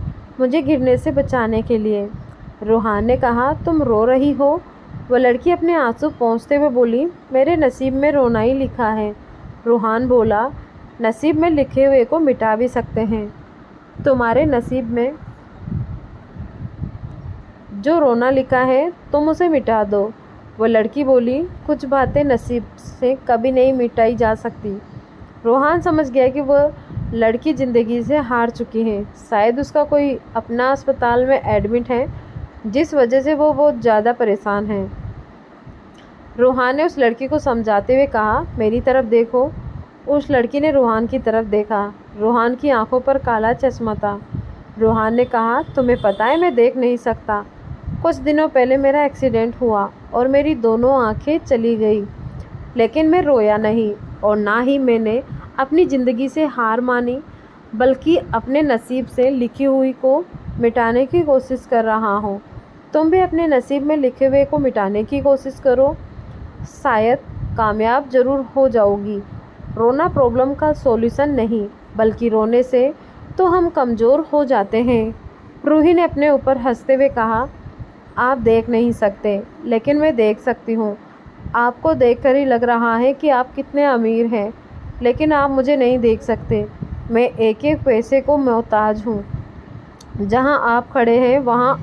मुझे गिरने से बचाने के लिए। रूहान ने कहा, तुम रो रही हो? वह लड़की अपने आंसू पोंछते हुए बोली, मेरे नसीब में रोना ही लिखा है। रूहान बोला, नसीब में लिखे हुए को मिटा भी सकते हैं, तुम्हारे नसीब में जो रोना लिखा है तुम उसे मिटा दो। वह लड़की बोली, कुछ बातें नसीब से कभी नहीं मिटाई जा सकती। रूहान समझ गया कि वह लड़की ज़िंदगी से हार चुकी है। शायद उसका कोई अपना अस्पताल में एडमिट है, जिस वजह से वो बहुत ज़्यादा परेशान है। रूहान ने उस लड़की को समझाते हुए कहा, मेरी तरफ देखो। उस लड़की ने रूहान की तरफ देखा। रूहान की आंखों पर काला चश्मा था। रूहान ने कहा, तुम्हें पता है मैं देख नहीं सकता। कुछ दिनों पहले मेरा एक्सीडेंट हुआ और मेरी दोनों आंखें चली गई, लेकिन मैं रोया नहीं और ना ही मैंने अपनी ज़िंदगी से हार मानी, बल्कि अपने नसीब से लिखी हुई को मिटाने की कोशिश कर रहा हूँ। तुम भी अपने नसीब में लिखे हुए को मिटाने की कोशिश करो, शायद कामयाब ज़रूर हो जाओगी। रोना प्रॉब्लम का सॉल्यूशन नहीं, बल्कि रोने से तो हम कमज़ोर हो जाते हैं। रूही ने अपने ऊपर हंसते हुए कहा, आप देख नहीं सकते, लेकिन मैं देख सकती हूँ। आपको देखकर ही लग रहा है कि आप कितने अमीर हैं, लेकिन आप मुझे नहीं देख सकते। मैं एक एक पैसे को मोहताज हूँ। जहाँ आप खड़े हैं वहाँ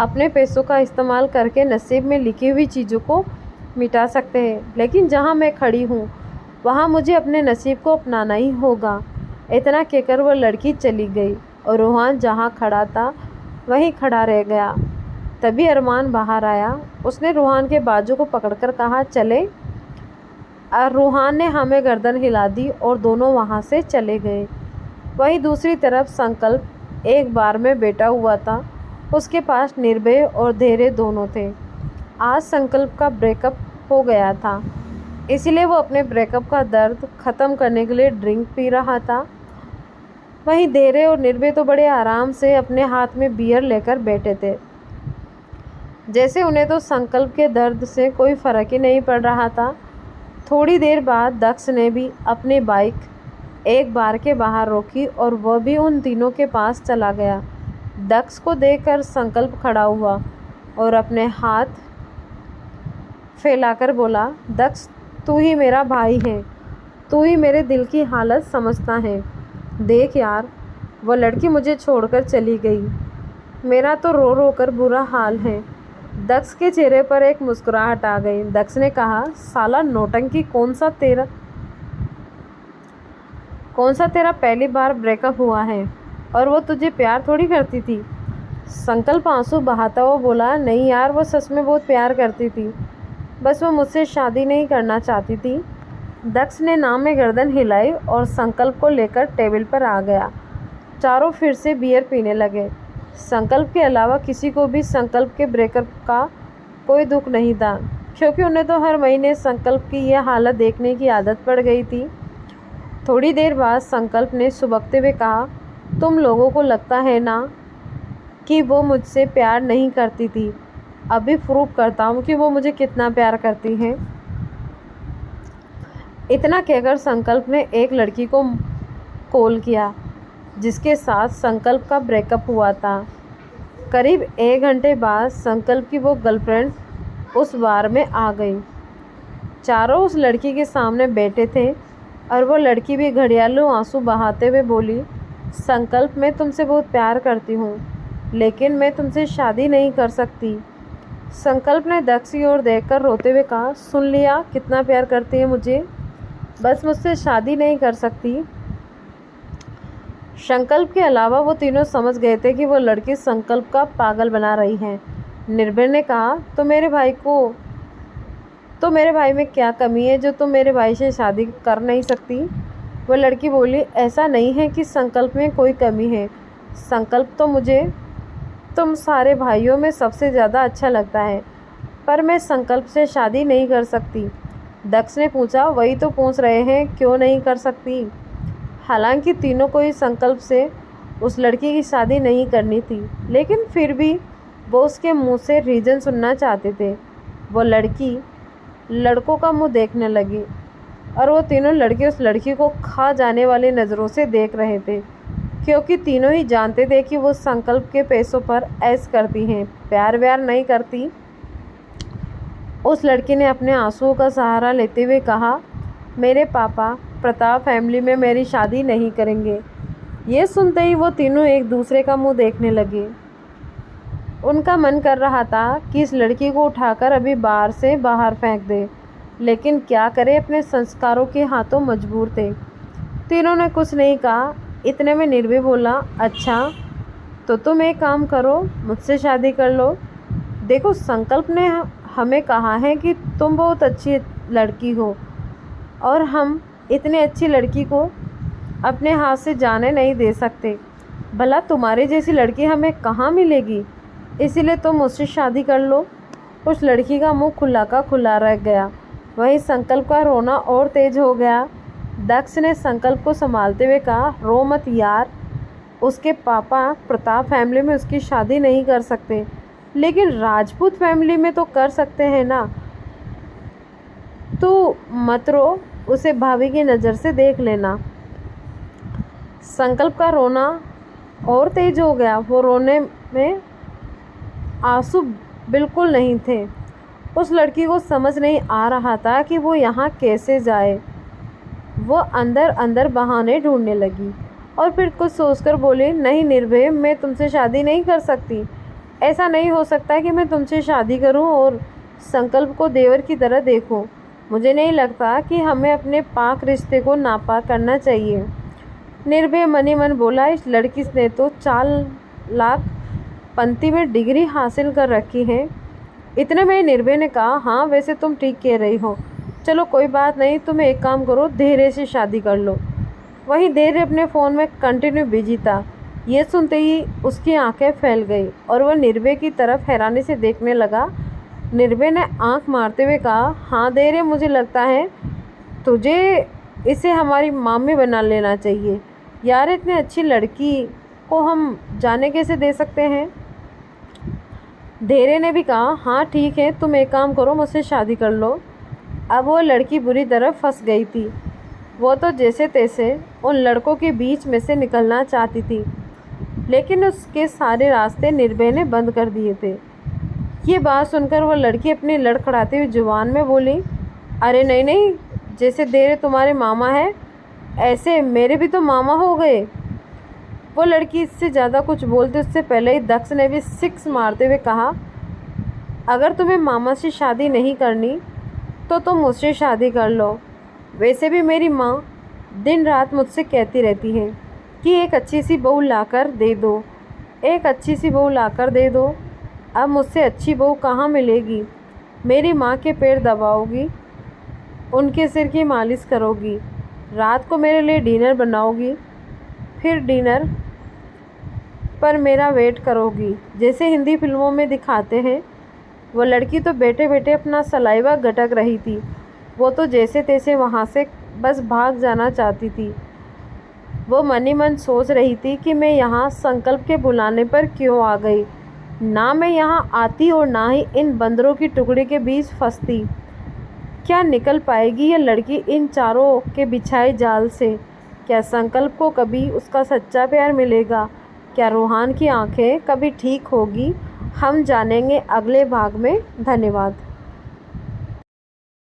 अपने पैसों का इस्तेमाल करके नसीब में लिखी हुई चीज़ों को मिटा सकते हैं, लेकिन जहाँ मैं खड़ी हूँ वहाँ मुझे अपने नसीब को अपनाना ही होगा। इतना कहकर वह लड़की चली गई और रूहान जहाँ खड़ा था वहीं खड़ा रह गया। तभी अरमान बाहर आया। उसने रूहान के बाजू को पकड़कर कहा, चले। रूहान ने हमें गर्दन हिला दी और दोनों वहाँ से चले गए। वहीं दूसरी तरफ संकल्प एक बार में बैठा हुआ था। उसके पास निर्भय और धैर्य दोनों थे। आज संकल्प का ब्रेकअप हो गया था, इसलिए वो अपने ब्रेकअप का दर्द ख़त्म करने के लिए ड्रिंक पी रहा था। वहीं धैर्य और निर्भय तो बड़े आराम से अपने हाथ में बियर लेकर बैठे थे, जैसे उन्हें तो संकल्प के दर्द से कोई फ़र्क ही नहीं पड़ रहा था। थोड़ी देर बाद दक्ष ने भी अपनी बाइक एक बार के बाहर रोकी और वह भी उन तीनों के पास चला गया। दक्ष को देखकर संकल्प खड़ा हुआ और अपने हाथ फैलाकर बोला, दक्ष, तू ही मेरा भाई है, तू ही मेरे दिल की हालत समझता है। देख यार, वह लड़की मुझे छोड़कर चली गई, मेरा तो रो रो कर बुरा हाल है। दक्ष के चेहरे पर एक मुस्कुराहट आ गई। दक्ष ने कहा, साला नौटंकी, कौन सा तेरा पहली बार ब्रेकअप हुआ है और वो तुझे प्यार थोड़ी करती थी। संकल्प आंसू बहाता हुआ बोला, नहीं यार, वो सच में बहुत प्यार करती थी, बस वो मुझसे शादी नहीं करना चाहती थी। दक्ष ने नाम में गर्दन हिलाई और संकल्प को लेकर टेबल पर आ गया। चारों फिर से बियर पीने लगे। संकल्प के अलावा किसी को भी संकल्प के ब्रेकअप का कोई दुख नहीं था, क्योंकि उन्हें तो हर महीने संकल्प की यह हालत देखने की आदत पड़ गई थी। थोड़ी देर बाद संकल्प ने सुबकते हुए कहा, तुम लोगों को लगता है ना कि वो मुझसे प्यार नहीं करती थी, अभी प्रूव करता हूँ कि वो मुझे कितना प्यार करती है। इतना कहकर संकल्प ने एक लड़की को कॉल किया जिसके साथ संकल्प का ब्रेकअप हुआ था। करीब 1 घंटे बाद संकल्प की वो गर्लफ्रेंड उस बार में आ गई। चारों उस लड़की के सामने बैठे थे और वो लड़की भी घड़ियालू आंसू बहाते हुए बोली, संकल्प, मैं तुमसे बहुत प्यार करती हूँ, लेकिन मैं तुमसे शादी नहीं कर सकती। संकल्प ने दक्ष की ओर देखकर रोते हुए कहा, सुन लिया, कितना प्यार करती है मुझे, बस मुझसे शादी नहीं कर सकती। संकल्प के अलावा वो तीनों समझ गए थे कि वो लड़की संकल्प का पागल बना रही है। निर्भय ने कहा, तो मेरे भाई में क्या कमी है जो तुम मेरे भाई से शादी कर नहीं सकती? वह लड़की बोली, ऐसा नहीं है कि संकल्प में कोई कमी है, संकल्प तो मुझे तुम सारे भाइयों में सबसे ज़्यादा अच्छा लगता है, पर मैं संकल्प से शादी नहीं कर सकती। दक्ष ने पूछा, वही तो पूछ रहे हैं, क्यों नहीं कर सकती? हालांकि तीनों को ही संकल्प से उस लड़की की शादी नहीं करनी थी, लेकिन फिर भी वो उसके मुंह से रीज़न सुनना चाहते थे। वो लड़की लड़कों का मुंह देखने लगी और वो तीनों लड़के उस लड़की को खा जाने वाली नज़रों से देख रहे थे, क्योंकि तीनों ही जानते थे कि वो संकल्प के पैसों पर ऐश करती हैं, प्यार व्यार नहीं करती। उस लड़की ने अपने आंसुओं का सहारा लेते हुए कहा, मेरे पापा प्रताप फैमिली में मेरी शादी नहीं करेंगे। ये सुनते ही वो तीनों एक दूसरे का मुंह देखने लगे। उनका मन कर रहा था कि इस लड़की को उठाकर अभी बार से बाहर फेंक दे, लेकिन क्या करे, अपने संस्कारों के हाथों मजबूर थे। तीनों ने कुछ नहीं कहा। इतने में निर्भय बोला, अच्छा तो तुम एक काम करो, मुझसे शादी कर लो। देखो, संकल्प ने हमें कहा है कि तुम बहुत अच्छी लड़की हो और हम इतनी अच्छी लड़की को अपने हाथ से जाने नहीं दे सकते। भला तुम्हारी जैसी लड़की हमें कहाँ मिलेगी, इसीलिए तुम मुझसे शादी कर लो। उस लड़की का मुंह खुला का खुला रह गया। वहीं संकल्प का रोना और तेज हो गया। दक्ष ने संकल्प को संभालते हुए कहा, रो मत यार, उसके पापा प्रताप फैमिली में उसकी शादी नहीं कर सकते, लेकिन राजपूत फैमिली में तो कर सकते हैं ना। तू मत रो, उसे भाभी की नज़र से देख लेना। संकल्प का रोना और तेज हो गया। वो रोने में आंसू बिल्कुल नहीं थे। उस लड़की को समझ नहीं आ रहा था कि वो यहाँ कैसे जाए। वो अंदर अंदर बहाने ढूंढने लगी और फिर कुछ सोचकर बोली, नहीं निर्भय, मैं तुमसे शादी नहीं कर सकती। ऐसा नहीं हो सकता कि मैं तुमसे शादी करूं और संकल्प को देवर की तरह देखूं। मुझे नहीं लगता कि हमें अपने पाक रिश्ते को नापाक करना चाहिए। निर्भय मनी मन बोला, इस लड़की ने तो 4 लाख पंथी में डिग्री हासिल कर रखी है। इतने में निर्भय ने कहा, हाँ वैसे तुम ठीक कह रही हो, चलो कोई बात नहीं, तुम एक काम करो, धैर्य से शादी कर लो। वहीं धैर्य अपने फ़ोन में कंटिन्यू बिजी था। ये सुनते ही उसकी आंखें फैल गई और वह निर्भय की तरफ हैरानी से देखने लगा। निर्भय ने आंख मारते हुए कहा, हाँ धैर्य, मुझे लगता है तुझे इसे हमारी मामी बना लेना चाहिए। यार, इतनी अच्छी लड़की को हम जाने कैसे दे सकते हैं। धैर्य ने भी कहा, हाँ ठीक है, तुम एक काम करो, मुझसे शादी कर लो। अब वो लड़की बुरी तरह फंस गई थी। वो तो जैसे तैसे उन लड़कों के बीच में से निकलना चाहती थी, लेकिन उसके सारे रास्ते निर्भय ने बंद कर दिए थे। ये बात सुनकर वो लड़की अपनी लड़खड़ाती हुई जुबान में बोली, अरे नहीं नहीं, जैसे देर तुम्हारे मामा है ऐसे मेरे भी तो मामा हो गए। वो लड़की इससे ज़्यादा कुछ बोलते उससे पहले ही दक्ष ने भी सिक्स मारते हुए कहा, अगर तुम्हें मामा से शादी नहीं करनी तो तुम मुझसे शादी कर लो। वैसे भी मेरी माँ दिन रात मुझसे कहती रहती है कि एक अच्छी सी बहू लाकर दे दो, एक अच्छी सी बहू लाकर दे दो। अब मुझसे अच्छी बहू कहाँ मिलेगी? मेरी माँ के पैर दबाओगी, उनके सिर की मालिश करोगी, रात को मेरे लिए डिनर बनाओगी, फिर डिनर पर मेरा वेट करोगी जैसे हिंदी फिल्मों में दिखाते हैं। वो लड़की तो बैठे बैठे अपना सलाइवा गटक रही थी। वो तो जैसे तैसे वहाँ से बस भाग जाना चाहती थी। वो मन ही मन सोच रही थी कि मैं यहाँ संकल्प के बुलाने पर क्यों आ गई। ना मैं यहाँ आती और ना ही इन बंदरों की टुकड़ी के बीच फंसती। क्या निकल पाएगी ये लड़की इन चारों के बिछाए जाल से? क्या संकल्प को कभी उसका सच्चा प्यार मिलेगा? क्या रूहान की आंखें कभी ठीक होगी? हम जानेंगे अगले भाग में। धन्यवाद।